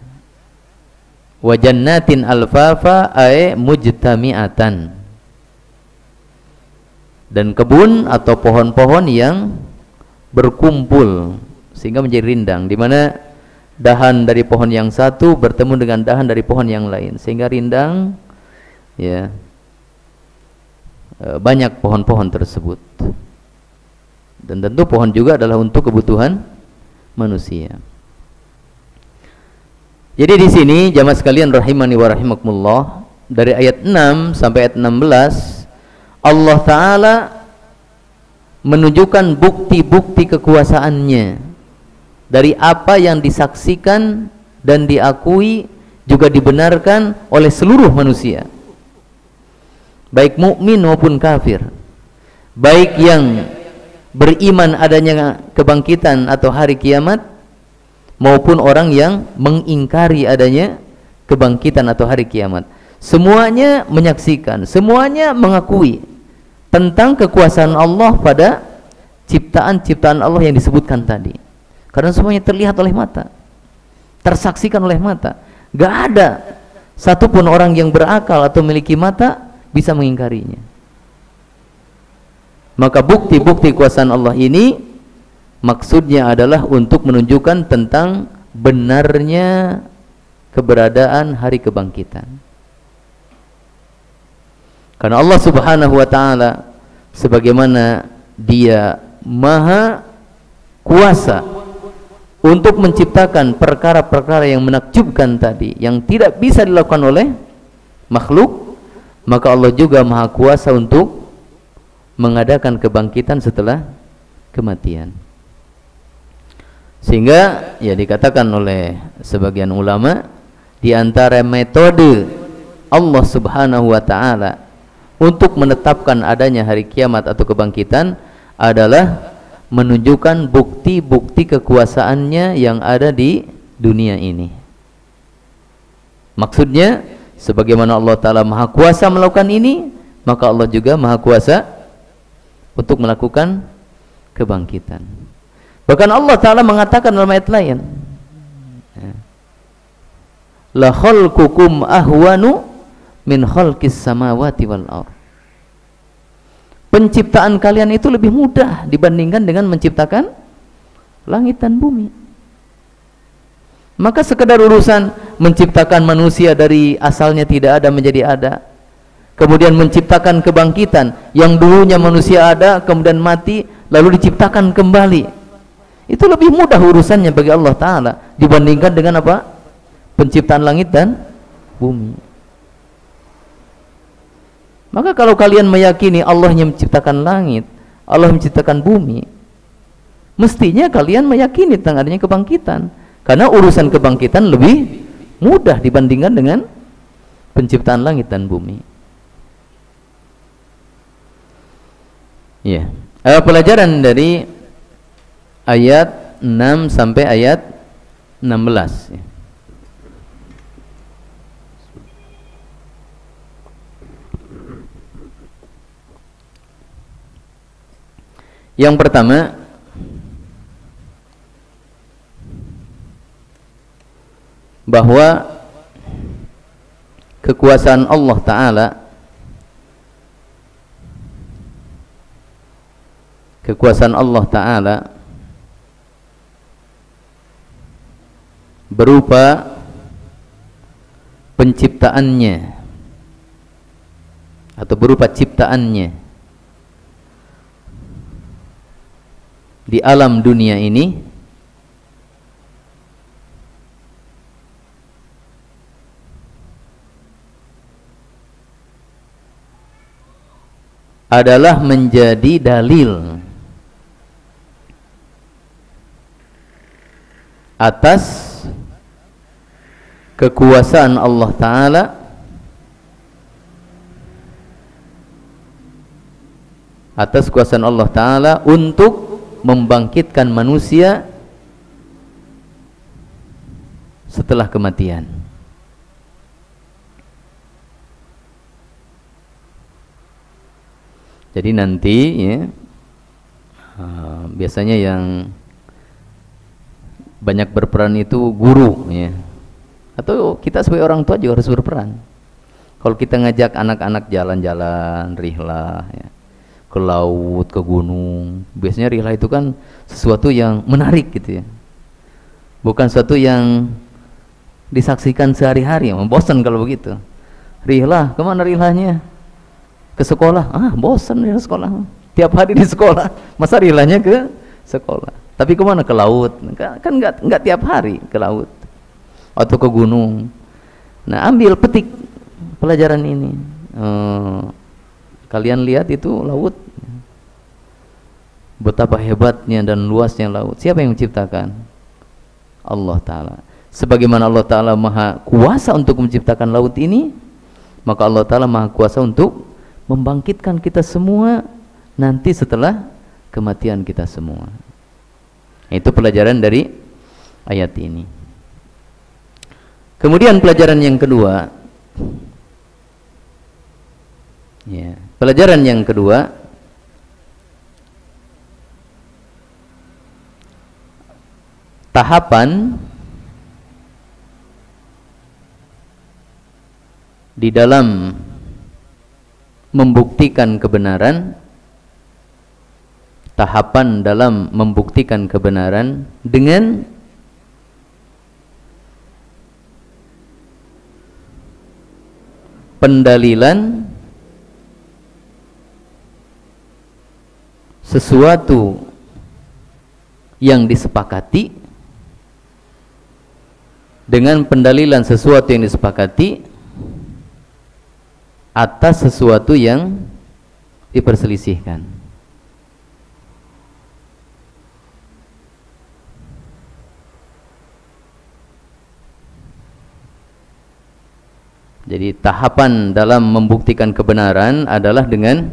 wa jannatin alfafa ay mujtami'atan, dan kebun atau pohon-pohon yang berkumpul sehingga menjadi rindang, di mana dahan dari pohon yang satu bertemu dengan dahan dari pohon yang lain sehingga rindang, ya, banyak pohon-pohon tersebut. Dan tentu pohon juga adalah untuk kebutuhan manusia. Jadi di sini jamaah sekalian rahimani wa rahimakumullah, dari ayat 6 sampai ayat 16 Allah Ta'ala menunjukkan bukti-bukti kekuasaannya dari apa yang disaksikan dan diakui juga dibenarkan oleh seluruh manusia, baik mukmin maupun kafir, baik yang beriman adanya kebangkitan atau hari kiamat maupun orang yang mengingkari adanya kebangkitan atau hari kiamat. Semuanya menyaksikan, semuanya mengakui tentang kekuasaan Allah pada ciptaan-ciptaan Allah yang disebutkan tadi, karena semuanya terlihat oleh mata, tersaksikan oleh mata. Gak ada satupun orang yang berakal atau memiliki mata bisa mengingkarinya. Maka bukti-bukti kekuasaan Allah ini maksudnya adalah untuk menunjukkan tentang benarnya keberadaan hari kebangkitan. Karena Allah Subhanahu wa taala sebagaimana Dia maha kuasa untuk menciptakan perkara-perkara yang menakjubkan tadi, yang tidak bisa dilakukan oleh makhluk, maka Allah juga maha kuasa untuk mengadakan kebangkitan setelah kematian. Sehingga ya dikatakan oleh sebagian ulama, di antara metode Allah Subhanahu wa taala untuk menetapkan adanya hari kiamat atau kebangkitan adalah menunjukkan bukti-bukti kekuasaannya yang ada di dunia ini. Maksudnya, sebagaimana Allah Ta'ala maha kuasa melakukan ini, maka Allah juga maha kuasa untuk melakukan kebangkitan. Bahkan Allah Ta'ala mengatakan dalam ayat lain, la khalqukum ahwanu min khalqis samawati wal ardh. Penciptaan kalian itu lebih mudah dibandingkan dengan menciptakan langit dan bumi. Maka sekedar urusan menciptakan manusia dari asalnya tidak ada menjadi ada, kemudian menciptakan kebangkitan yang dulunya manusia ada kemudian mati lalu diciptakan kembali, itu lebih mudah urusannya bagi Allah Ta'ala dibandingkan dengan apa? Penciptaan langit dan bumi. Maka kalau kalian meyakini Allah yang menciptakan langit, Allah menciptakan bumi, mestinya kalian meyakini tentang adanya kebangkitan, karena urusan kebangkitan lebih mudah dibandingkan dengan penciptaan langit dan bumi. Ya, pelajaran dari ayat 6 sampai ayat 16 ya. Yang pertama, bahwa kekuasaan Allah Ta'ala, kekuasaan Allah Ta'ala berupa penciptaannya atau berupa ciptaannya di alam dunia ini adalah menjadi dalil atas kekuasaan Allah Ta'ala atas kekuasaan Allah Ta'ala untuk membangkitkan manusia setelah kematian. Jadi nanti ya, biasanya yang banyak berperan itu guru ya, atau kita sebagai orang tua juga harus berperan. Kalau kita ngajak anak-anak jalan-jalan rihlah ya, ke laut, ke gunung, biasanya rihlah itu kan sesuatu yang menarik gitu ya, bukan sesuatu yang disaksikan sehari-hari. Bosan kalau begitu. Rihlah, kemana rihlahnya? Ke sekolah. Bosan ya sekolah, tiap hari di sekolah, masa rihlahnya ke sekolah? Tapi kemana? Ke laut, kan nggak tiap hari ke laut atau ke gunung. Nah, ambil petik pelajaran ini. Kalian lihat itu laut, betapa hebatnya dan luasnya laut. Siapa yang menciptakan? Allah Ta'ala. Sebagaimana Allah Ta'ala maha kuasa untuk menciptakan laut ini, maka Allah Ta'ala maha kuasa untuk membangkitkan kita semua nanti setelah kematian kita semua. Itu pelajaran dari ayat ini. Kemudian pelajaran yang kedua, ya, pelajaran yang kedua, tahapan di dalam membuktikan kebenaran, tahapan dalam membuktikan kebenaran dengan pendalilan sesuatu yang disepakati, dengan pendalilan sesuatu yang disepakati atas sesuatu yang diperselisihkan. Jadi tahapan dalam membuktikan kebenaran adalah dengan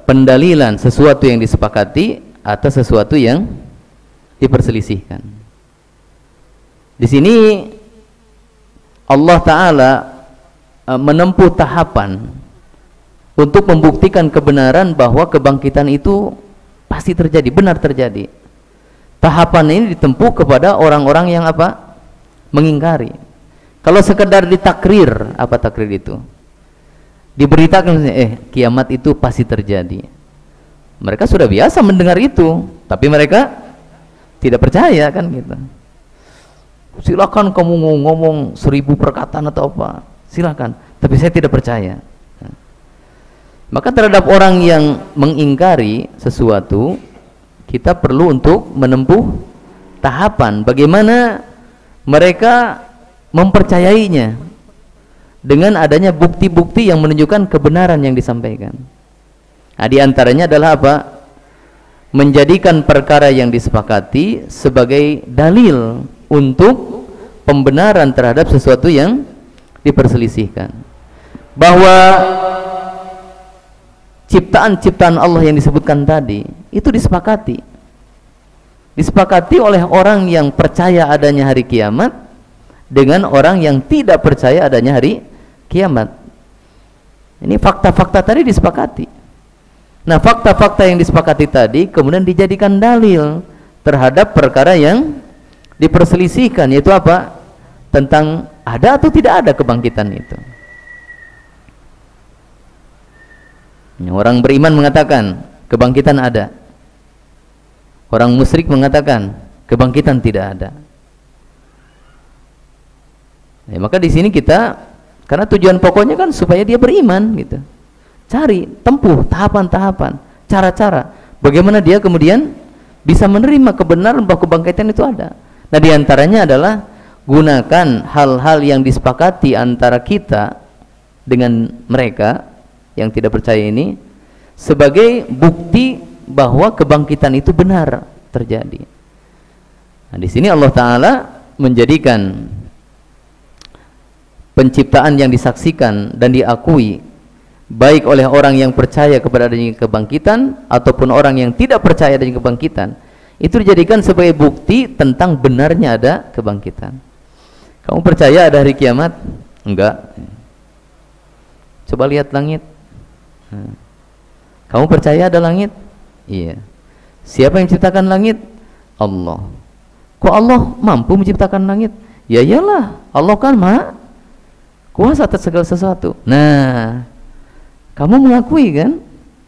pendalilan sesuatu yang disepakati atas sesuatu yang diperselisihkan. Di sini Allah Ta'ala menempuh tahapan untuk membuktikan kebenaran bahwa kebangkitan itu pasti terjadi, benar terjadi. Tahapan ini ditempuh kepada orang-orang yang apa? Mengingkari. Kalau sekedar ditakrir, apa takrir itu? Diberitakan, kiamat itu pasti terjadi. Mereka sudah biasa mendengar itu, tapi mereka tidak percaya, kan gitu. Silakan kamu ngomong 1000 perkataan atau apa, silakan, tapi saya tidak percaya. Maka terhadap orang yang mengingkari sesuatu, kita perlu untuk menempuh tahapan bagaimana mereka mempercayainya dengan adanya bukti-bukti yang menunjukkan kebenaran yang disampaikan. Nah, di antaranya adalah apa? Menjadikan perkara yang disepakati sebagai dalil untuk pembenaran terhadap sesuatu yang diperselisihkan. Bahwa ciptaan-ciptaan Allah yang disebutkan tadi itu disepakati. Disepakati oleh orang yang percaya adanya hari kiamat dengan orang yang tidak percaya adanya hari kiamat. Ini fakta-fakta tadi disepakati. Nah, fakta-fakta yang disepakati tadi kemudian dijadikan dalil terhadap perkara yang diperselisihkan, yaitu apa? Tentang ada atau tidak ada kebangkitan itu. Orang beriman mengatakan kebangkitan ada. Orang musyrik mengatakan kebangkitan tidak ada. Ya, maka di sini kita, karena tujuan pokoknya kan supaya dia beriman gitu. Cari, tempuh tahapan-tahapan, cara-cara bagaimana dia kemudian bisa menerima kebenaran bahwa kebangkitan itu ada. Nah, diantaranya adalah gunakan hal-hal yang disepakati antara kita dengan mereka yang tidak percaya ini sebagai bukti bahwa kebangkitan itu benar terjadi. Nah, di sini Allah Ta'ala menjadikan penciptaan yang disaksikan dan diakui baik oleh orang yang percaya kepada adanya kebangkitan ataupun orang yang tidak percaya adanya kebangkitan, itu dijadikan sebagai bukti tentang benarnya ada kebangkitan. Kamu percaya ada hari kiamat? Enggak. Coba lihat langit. Kamu percaya ada langit? Iya. Siapa yang menciptakan langit? Allah. Kok Allah mampu menciptakan langit? Ya iyalah, Allah kan maha kuasa atas segala sesuatu. Nah, kamu mengakui kan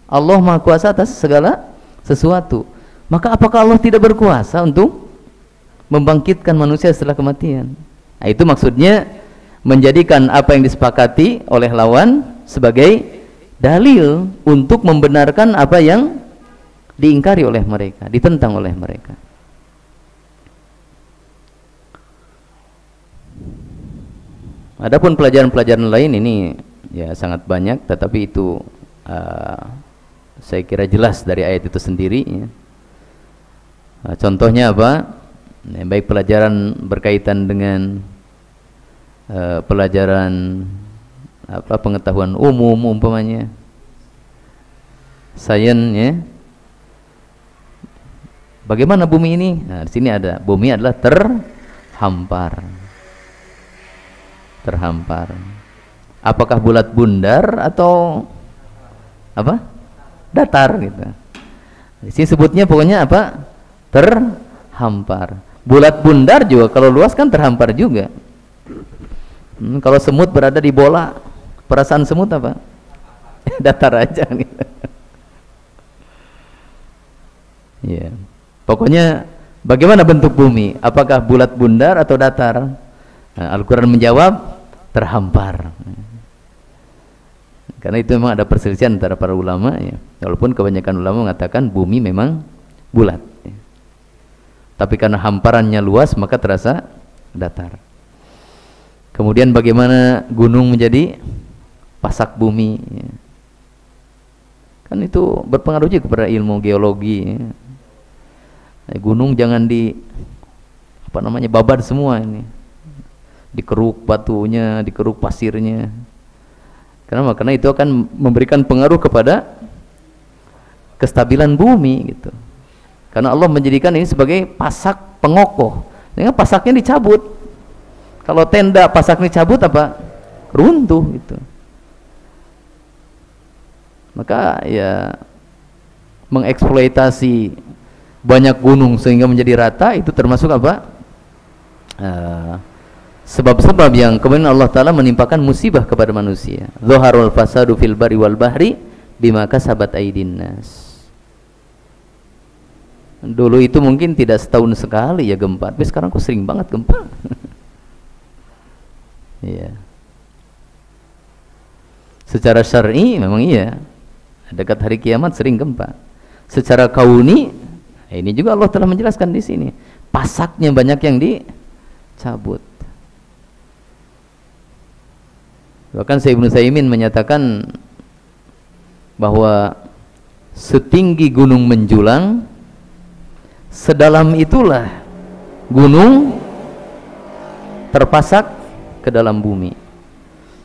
Allah maha kuasa atas segala sesuatu. Maka apakah Allah tidak berkuasa untuk membangkitkan manusia setelah kematian? Nah, itu maksudnya menjadikan apa yang disepakati oleh lawan sebagai dalil untuk membenarkan apa yang diingkari oleh mereka, ditentang oleh mereka. Adapun pelajaran-pelajaran lain ini ya sangat banyak, tetapi itu saya kira jelas dari ayat itu sendiri ya. Contohnya apa? baik pelajaran berkaitan dengan pelajaran pengetahuan umum umpamanya, sains ya. Bagaimana bumi ini? Nah, di sini ada bumi adalah terhampar. Apakah bulat bundar atau apa? Datar gitu. Di sini sebutnya pokoknya apa? Terhampar. Bulat bundar juga kalau luas kan terhampar juga. Kalau semut berada di bola, perasaan semut apa? Datar aja gitu. Ya. Pokoknya bagaimana bentuk bumi? Apakah bulat bundar atau datar? Nah, Al-Quran menjawab terhampar. Karena itu memang ada perselisihan antara para ulama ya. Walaupun kebanyakan ulama mengatakan bumi memang bulat ya. Tapi karena hamparannya luas maka terasa datar. Kemudian bagaimana gunung menjadi pasak bumi ya. Kan itu berpengaruh juga kepada ilmu geologi ya. Gunung jangan babat semua ini, dikeruk batunya, dikeruk pasirnya. Kenapa? Karena itu akan memberikan pengaruh kepada kestabilan bumi gitu. Karena Allah menjadikan ini sebagai pasak pengokoh. Dengan pasaknya dicabut. Kalau tenda pasaknya dicabut apa? Runtuh gitu. Maka ya mengeksploitasi banyak gunung sehingga menjadi rata itu termasuk apa? Sebab-sebab yang kemudian Allah Ta'ala menimpakan musibah kepada manusia. Zaharul fasadu fil bari wal bahri bima kasabat aydin nas. Dulu itu mungkin tidak setahun sekali ya gempa, tapi sekarang kok sering banget gempa. Iya. Secara syar'i memang iya. Dekat hari kiamat sering gempa. Secara kauni ini juga Allah telah menjelaskan di sini. Pasaknya banyak yang dicabut. Bahkan Syekh Ibnu Utsaimin menyatakan bahwa setinggi gunung menjulang, sedalam itulah gunung terpasak ke dalam bumi.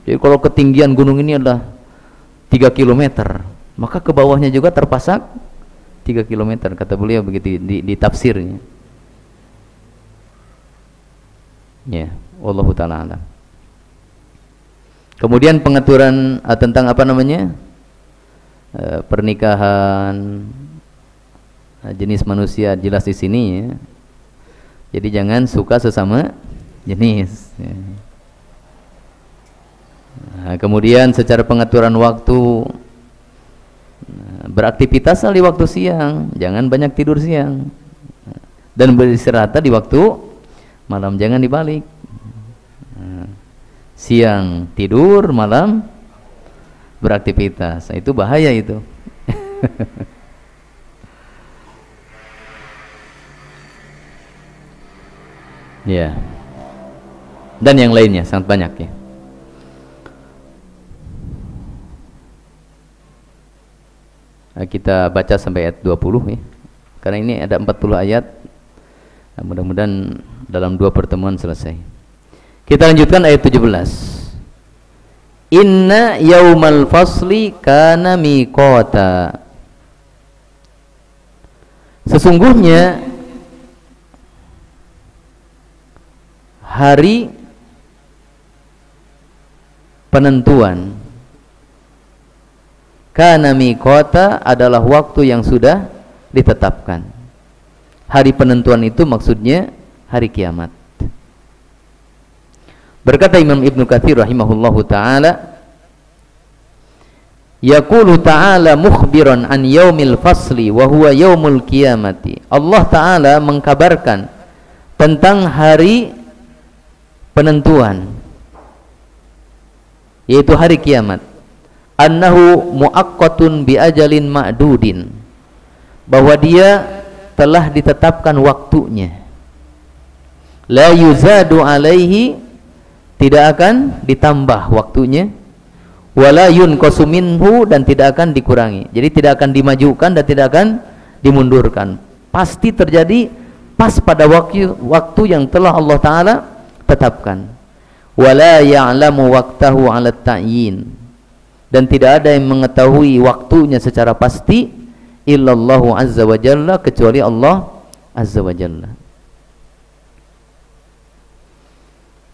Jadi kalau ketinggian gunung ini adalah 3 km, maka ke bawahnya juga terpasak 3 km, kata beliau begitu di tafsirnya. Ya, wallahu ta'ala alam. Kemudian pengaturan tentang apa namanya? Pernikahan jenis manusia jelas di sini ya. Jadi jangan suka sesama jenis ya. Nah, kemudian secara pengaturan waktu, beraktivitas di waktu siang, jangan banyak tidur siang, dan beristirahat di waktu malam, jangan dibalik. Siang tidur, malam beraktivitas, itu bahaya itu. Ya, dan yang lainnya sangat banyak ya. Kita baca sampai ayat 20 ya. Karena ini ada 40 ayat. Nah, mudah-mudahan dalam 2 pertemuan selesai. Kita lanjutkan ayat 17. Inna yaumal fasli kana miqata. Sesungguhnya hari penentuan, kana miqata adalah waktu yang sudah ditetapkan. Hari penentuan itu maksudnya hari kiamat. Berkata Imam Ibnu Katsir rahimahullahu taala, yaqulu ta'ala mukhbiran an yaumil fasli wa huwa yaumul qiyamati. Allah taala mengkabarkan tentang hari penentuan, yaitu hari kiamat. Annahu muaqqatun bi ajalin ma'dudin, bahwa dia telah ditetapkan waktunya. La yuzadu alaihi, tidak akan ditambah waktunya. Wala yunqasu minhu, dan tidak akan dikurangi. Jadi tidak akan dimajukan dan tidak akan dimundurkan. Pasti terjadi pas pada waktu yang telah Allah Ta'ala tetapkan. Wala ya'lamu waqtahu 'ala ta'yin, dan tidak ada yang mengetahui waktunya secara pasti illallahu azza wa jalla, kecuali Allah azza wa jalla.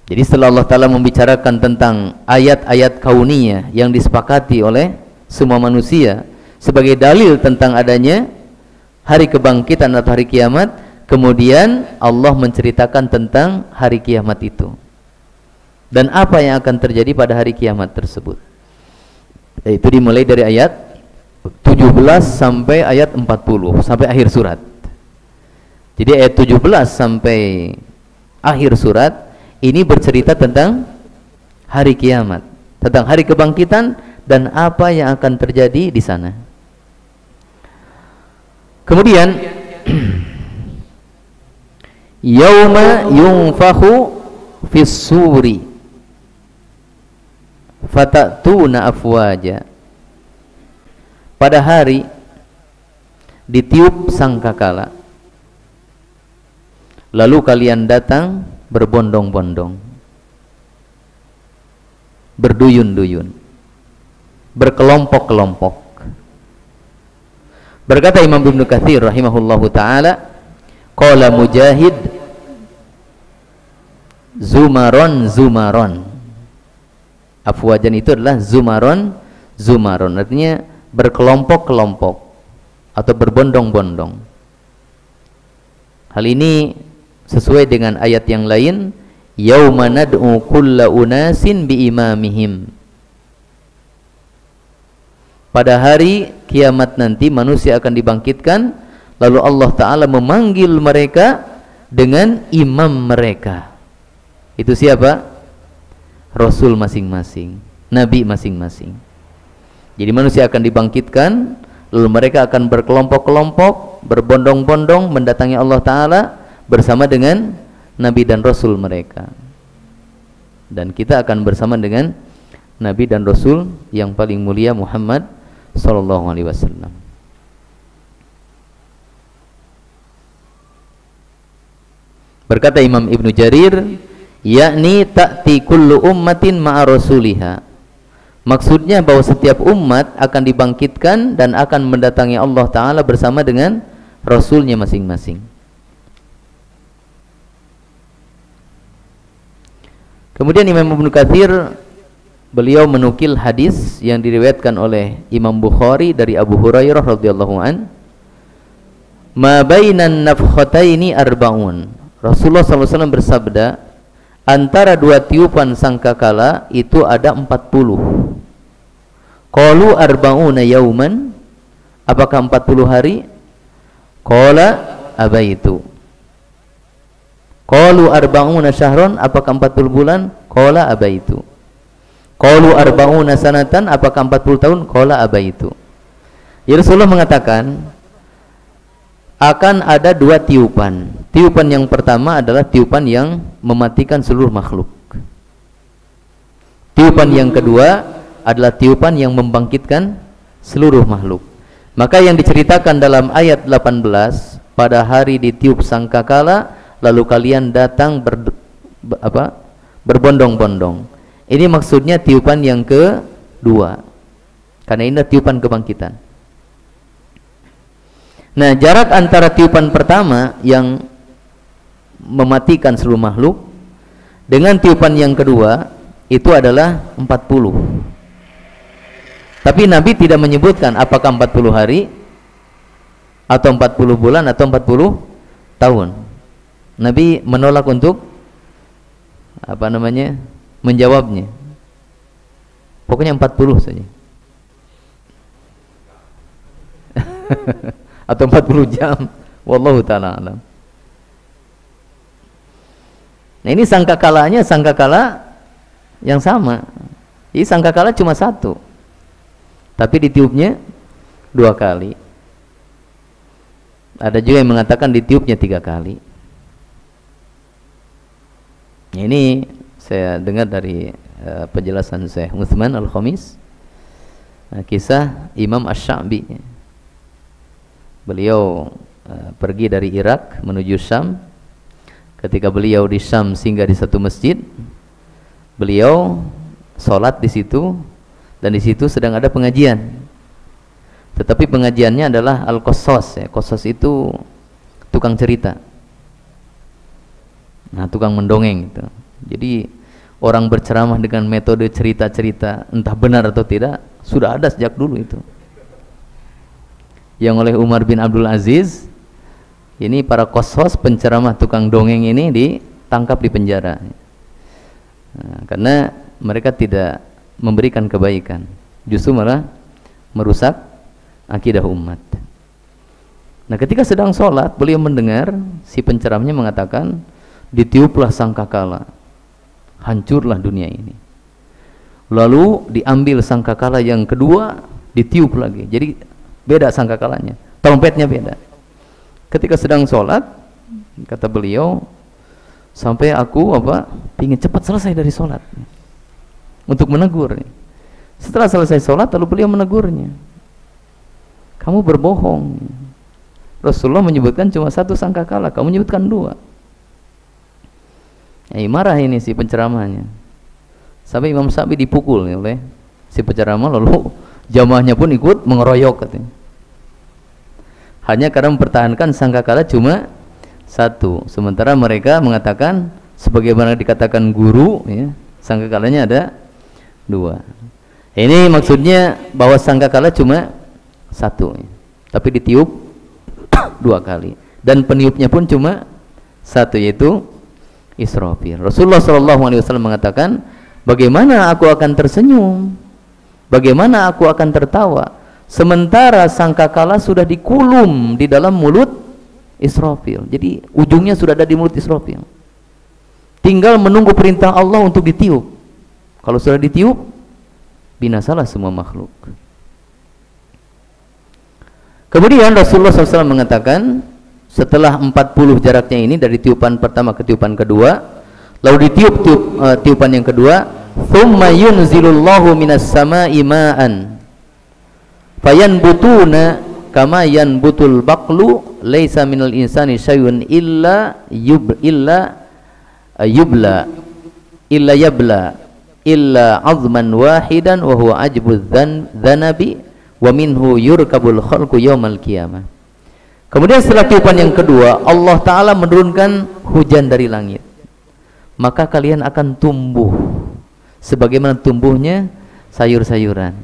Jadi setelah Allah Ta'ala membicarakan tentang ayat-ayat kauniyah yang disepakati oleh semua manusia sebagai dalil tentang adanya hari kebangkitan atau hari kiamat, kemudian Allah menceritakan tentang hari kiamat itu dan apa yang akan terjadi pada hari kiamat tersebut. Itu dimulai dari ayat 17 sampai ayat 40 sampai akhir surat. Jadi ayat 17 sampai akhir surat ini bercerita tentang hari kiamat, tentang hari kebangkitan dan apa yang akan terjadi di sana. Kemudian yauma yunfakhu fis suri fatatuna afwaja, pada hari ditiup sangkakala lalu kalian datang berbondong-bondong, berduyun-duyun, berkelompok-kelompok. Berkata Imam Ibnu Katsir rahimahullahu taala, qala Mujahid zumaron zumaron. Afwajan itu adalah zumaron zumaron, artinya berkelompok-kelompok atau berbondong-bondong. Hal ini sesuai dengan ayat yang lain, yauma nad'u kulla unasin biimamihim. Pada hari kiamat nanti manusia akan dibangkitkan, lalu Allah Ta'ala memanggil mereka dengan imam mereka. Itu siapa? Rasul masing-masing, nabi masing-masing. Jadi manusia akan dibangkitkan, lalu mereka akan berkelompok-kelompok, berbondong-bondong mendatangi Allah Ta'ala bersama dengan nabi dan rasul mereka. Dan kita akan bersama dengan nabi dan rasul yang paling mulia Muhammad sallallahu alaihi wasallam. Berkata Imam Ibnu Jarir, yakni ta'ti kullu ummatin ma'a rasuliha. Maksudnya bahwa setiap umat akan dibangkitkan dan akan mendatangi Allah Ta'ala bersama dengan rasulnya masing-masing. Kemudian Imam Ibnu Katsir beliau menukil hadis yang diriwayatkan oleh Imam Bukhari dari Abu Hurairah radhiyallahu an, ma bainan nafkhataini arba'un. Rasulullah SAW bersabda, antara dua tiupan sangkakala itu ada 40. Qalu arba'una yauman, apakah 40 hari? Qala abaitu. Qalu arba'una syahron, apakah 40 bulan? Qala abaitu. Qalu arba'una sanatan, apakah 40 tahun? Qala abaitu. Ya, Rasulullah mengatakan akan ada dua tiupan. Tiupan yang pertama adalah tiupan yang mematikan seluruh makhluk. Tiupan yang kedua adalah tiupan yang membangkitkan seluruh makhluk. Maka yang diceritakan dalam ayat 18, pada hari ditiup sangkakala lalu kalian datang berbondong-bondong. Ini maksudnya tiupan yang kedua, karena ini adalah tiupan kebangkitan. Nah, jarak antara tiupan pertama yang mematikan seluruh makhluk dengan tiupan yang kedua itu adalah 40. Tapi Nabi tidak menyebutkan apakah 40 hari atau 40 bulan atau 40 tahun. Nabi menolak untuk menjawabnya. Pokoknya 40 saja. Atau 40 jam. Wallahu ta'ala alam. Nah, ini sangkakalanya sangkakala yang sama. Jadi sangkakala cuma satu, tapi ditiupnya 2 kali. Ada juga yang mengatakan ditiupnya 3 kali. Ini saya dengar dari penjelasan Syekh Utsman Al-Khamis, kisah Imam Asy-Sya'bi. Beliau pergi dari Irak menuju Syam. Ketika beliau di Syam singgah di satu masjid, beliau sholat di situ, dan di situ sedang ada pengajian. Tetapi pengajiannya adalah al-qasas, ya. Qasas itu tukang cerita. Nah, tukang mendongeng gitu. Jadi orang berceramah dengan metode cerita-cerita, entah benar atau tidak, sudah ada sejak dulu itu. Yang oleh Umar bin Abdul Aziz, ini para qasas, penceramah tukang dongeng ini ditangkap di penjara. Nah, karena mereka tidak memberikan kebaikan, justru malah merusak akidah umat. Nah, ketika sedang sholat, beliau mendengar si penceramahnya mengatakan, ditiuplah sangkakala, hancurlah dunia ini. Lalu diambil sangkakala yang kedua, ditiup lagi. Jadi beda sangkakalanya, trompetnya beda. Ketika sedang sholat, kata beliau, sampai aku ingin cepat selesai dari sholat untuk menegur. Setelah selesai sholat, lalu beliau menegurnya, kamu berbohong. Rasulullah menyebutkan cuma satu sangkakala, kamu menyebutkan dua. Marah ini si penceramahnya, sampai Imam Syafi'i dipukul oleh si penceramah, lalu jamaahnya pun ikut mengeroyok katanya. Hanya karena mempertahankan sangkakala cuma satu, sementara mereka mengatakan sebagaimana dikatakan guru, ya, sangkakalanya ada dua. Ini maksudnya bahwa sangkakala cuma satu, ya, tapi ditiup dua kali, dan peniupnya pun cuma satu, yaitu Israfil. Rasulullah SAW mengatakan, bagaimana aku akan tersenyum, bagaimana aku akan tertawa, sementara sangkakala sudah dikulum di dalam mulut Israfil. Jadi ujungnya sudah ada di mulut Israfil, tinggal menunggu perintah Allah untuk ditiup. Kalau sudah ditiup, binasalah semua makhluk. Kemudian Rasulullah SAW mengatakan, setelah 40 jaraknya ini, dari tiupan pertama ke tiupan kedua, lalu ditiup tiupan yang kedua, thumma yunzilullahu minas sama'i ma'an fayanbutuna kama yanbutul baqlu laisa minal insani syai'un illa yabla illa azman wahidan wa huwa ajbudz dzanabi wa minhu yurkabul khalqu yaumal qiyamah. Kemudian setelah tiupan yang kedua, Allah Ta'ala menurunkan hujan dari langit, maka kalian akan tumbuh sebagaimana tumbuhnya sayur-sayuran.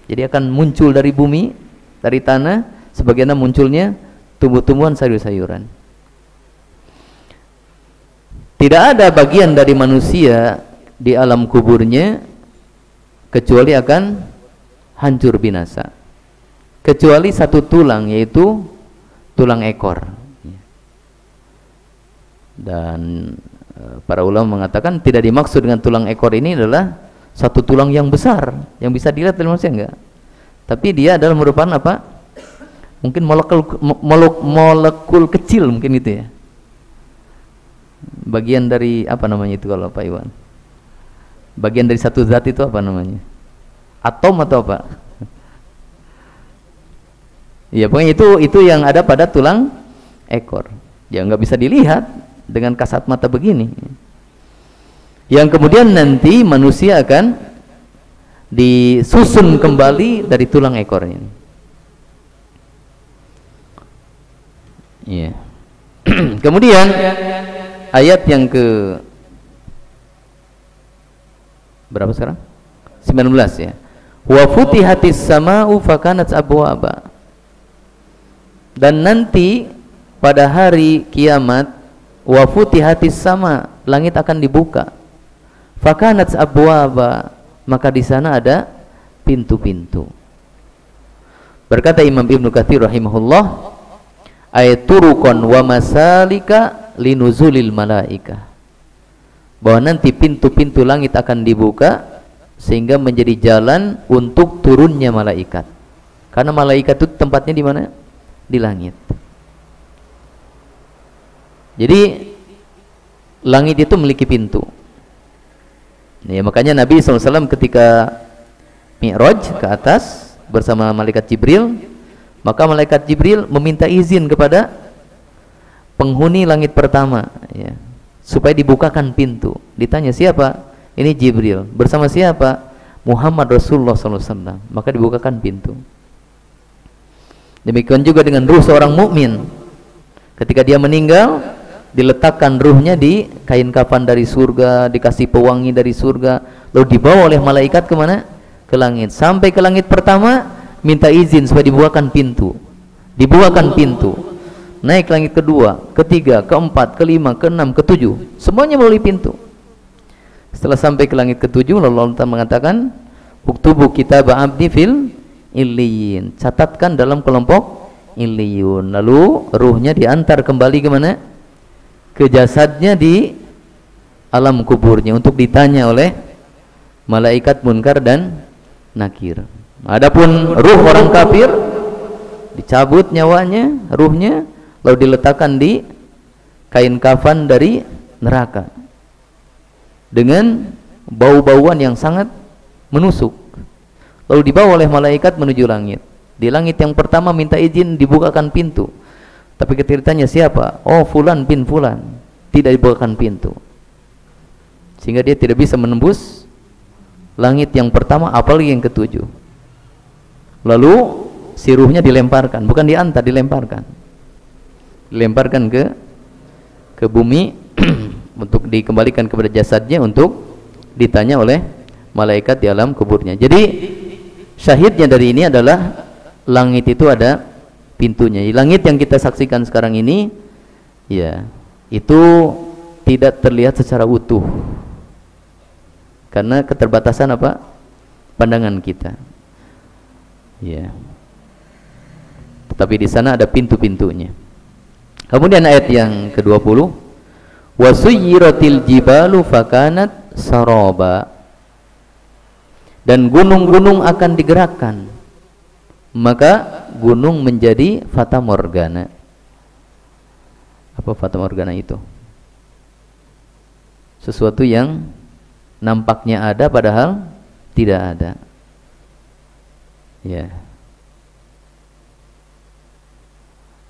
Jadi akan muncul dari bumi, dari tanah, sebagaimana munculnya tumbuh-tumbuhan sayur-sayuran. Tidak ada bagian dari manusia di alam kuburnya kecuali akan hancur binasa, kecuali satu tulang, yaitu tulang ekor. Dan para ulama mengatakan tidak dimaksud dengan tulang ekor ini adalah satu tulang yang besar yang bisa dilihat oleh manusia, enggak, tapi dia adalah merupakan mungkin molekul kecil, mungkin itu ya, bagian dari itu kalau Pak Iwan, bagian dari satu zat itu namanya, atom atau apa? Ya, pokoknya itu yang ada pada tulang ekor, ya nggak bisa dilihat dengan kasat mata begini, yang kemudian nanti manusia akan disusun kembali dari tulang ekornya. Ya. Kemudian ayat yang ke berapa sekarang? 19 ya. Wa futihatis sama'u fakanat abwaba. Dan nanti pada hari kiamat, wa futihatis sama, langit akan dibuka, fakanat abwaba, maka di sana ada pintu-pintu. Berkata Imam Ibnu Katsir rahimahullah, ayaturuqan wa masalika linuzulil malaika, bahwa nanti pintu-pintu langit akan dibuka sehingga menjadi jalan untuk turunnya malaikat. Karena malaikat itu tempatnya di mana? Di langit. Jadi langit itu memiliki pintu. Ya, makanya Nabi SAW ketika Mi'raj ke atas bersama malaikat Jibril, maka malaikat Jibril meminta izin kepada penghuni langit pertama, ya, supaya dibukakan pintu. Ditanya siapa? Ini Jibril. Bersama siapa? Muhammad Rasulullah SAW. Maka dibukakan pintu. Demikian juga dengan ruh seorang mukmin. Ketika dia meninggal, diletakkan ruhnya di kain kafan dari surga, dikasih pewangi dari surga, lalu dibawa oleh malaikat kemana? Ke langit. Sampai ke langit pertama, minta izin supaya dibukakan pintu. Dibukakan pintu. Naik langit kedua, ketiga, keempat, kelima, keenam, ketujuh, semuanya melalui pintu. Setelah sampai ke langit ketujuh, lalu Allah mengatakan, uktubu kitab abdi fil illiyin, catatkan dalam kelompok illiyun. Lalu ruhnya diantar kembali ke mana? Ke jasadnya di alam kuburnya untuk ditanya oleh malaikat munkar dan nakir. Adapun ruh orang kafir, dicabut nyawanya, ruhnya, lalu diletakkan di kain kafan dari neraka dengan bau-bauan yang sangat menusuk, lalu dibawa oleh malaikat menuju langit. Di langit yang pertama minta izin, dibukakan pintu, tapi ketika ditanya siapa? Oh, fulan bin fulan. Tidak dibukakan pintu, sehingga dia tidak bisa menembus langit yang pertama, apalagi yang ketujuh. Lalu si ruhnya dilemparkan, bukan diantar, dilemparkan ke bumi untuk dikembalikan kepada jasadnya untuk ditanya oleh malaikat di alam kuburnya. Jadi syahidnya dari ini adalah langit itu ada pintunya. Langit yang kita saksikan sekarang ini, ya, itu tidak terlihat secara utuh karena keterbatasan apa? Pandangan kita. Ya. Tetapi di sana ada pintu-pintunya. Kemudian ayat yang ke-20, wasuyyiratil jibalu fakanat saraba, dan gunung-gunung akan digerakkan, maka gunung menjadi fata morgana. Apa fata morgana itu? Sesuatu yang nampaknya ada padahal tidak ada. Ya.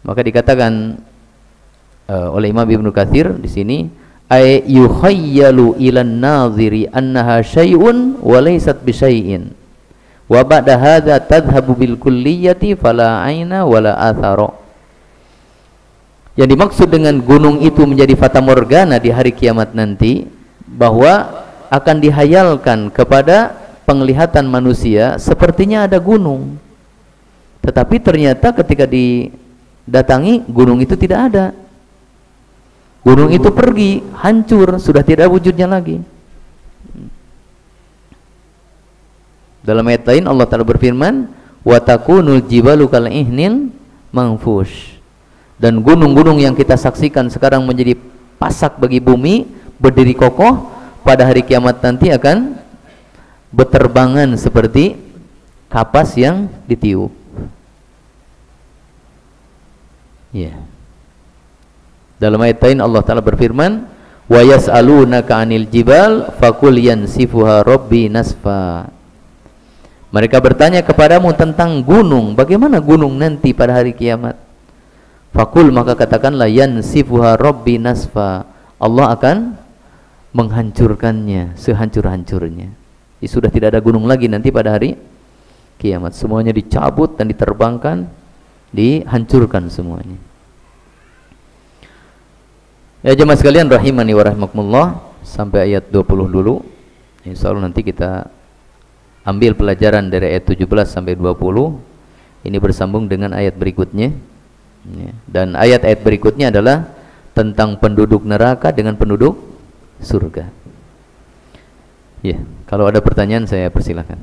Maka dikatakan oleh Imam Ibnu Katsir di sini, ay yukhayyalu ilan naziri annaha syai'un wa laysat bisyai'in wa ba'da hadza tadhhabu bil kulliyati fala aina wala athara. Yang dimaksud dengan gunung itu menjadi fata morgana di hari kiamat nanti, bahwa akan dihayalkan kepada penglihatan manusia sepertinya ada gunung, tetapi ternyata ketika didatangi gunung itu tidak ada. Gunung itu pergi, hancur, sudah tidak wujudnya lagi. Dalam ayat lain Allah Ta'ala berfirman, wa takunul jibalu kal ihnil manfush, dan gunung-gunung yang kita saksikan sekarang menjadi pasak bagi bumi, berdiri kokoh, pada hari kiamat nanti akan berterbangan seperti kapas yang ditiup. Ya. Dalam ayat lain Allah Ta'ala berfirman, wa yas'alunaka 'anil jibal faqul yansifuha rabbi nasfa. Mereka bertanya kepadamu tentang gunung, bagaimana gunung nanti pada hari kiamat? Faqul, maka katakanlah, yansifuha rabbi nasfa, Allah akan menghancurkannya sehancur-hancurnya. Sudah tidak ada gunung lagi nanti pada hari kiamat, semuanya dicabut dan diterbangkan, dihancurkan semuanya. Ya jemaah sekalian rahimani wa rahimakumullah, sampai ayat 20 dulu. Insyaallah nanti kita ambil pelajaran dari ayat 17 sampai 20. Ini bersambung dengan ayat berikutnya. Ya. Dan ayat-ayat berikutnya adalah tentang penduduk neraka dengan penduduk surga. Ya, kalau ada pertanyaan saya persilakan.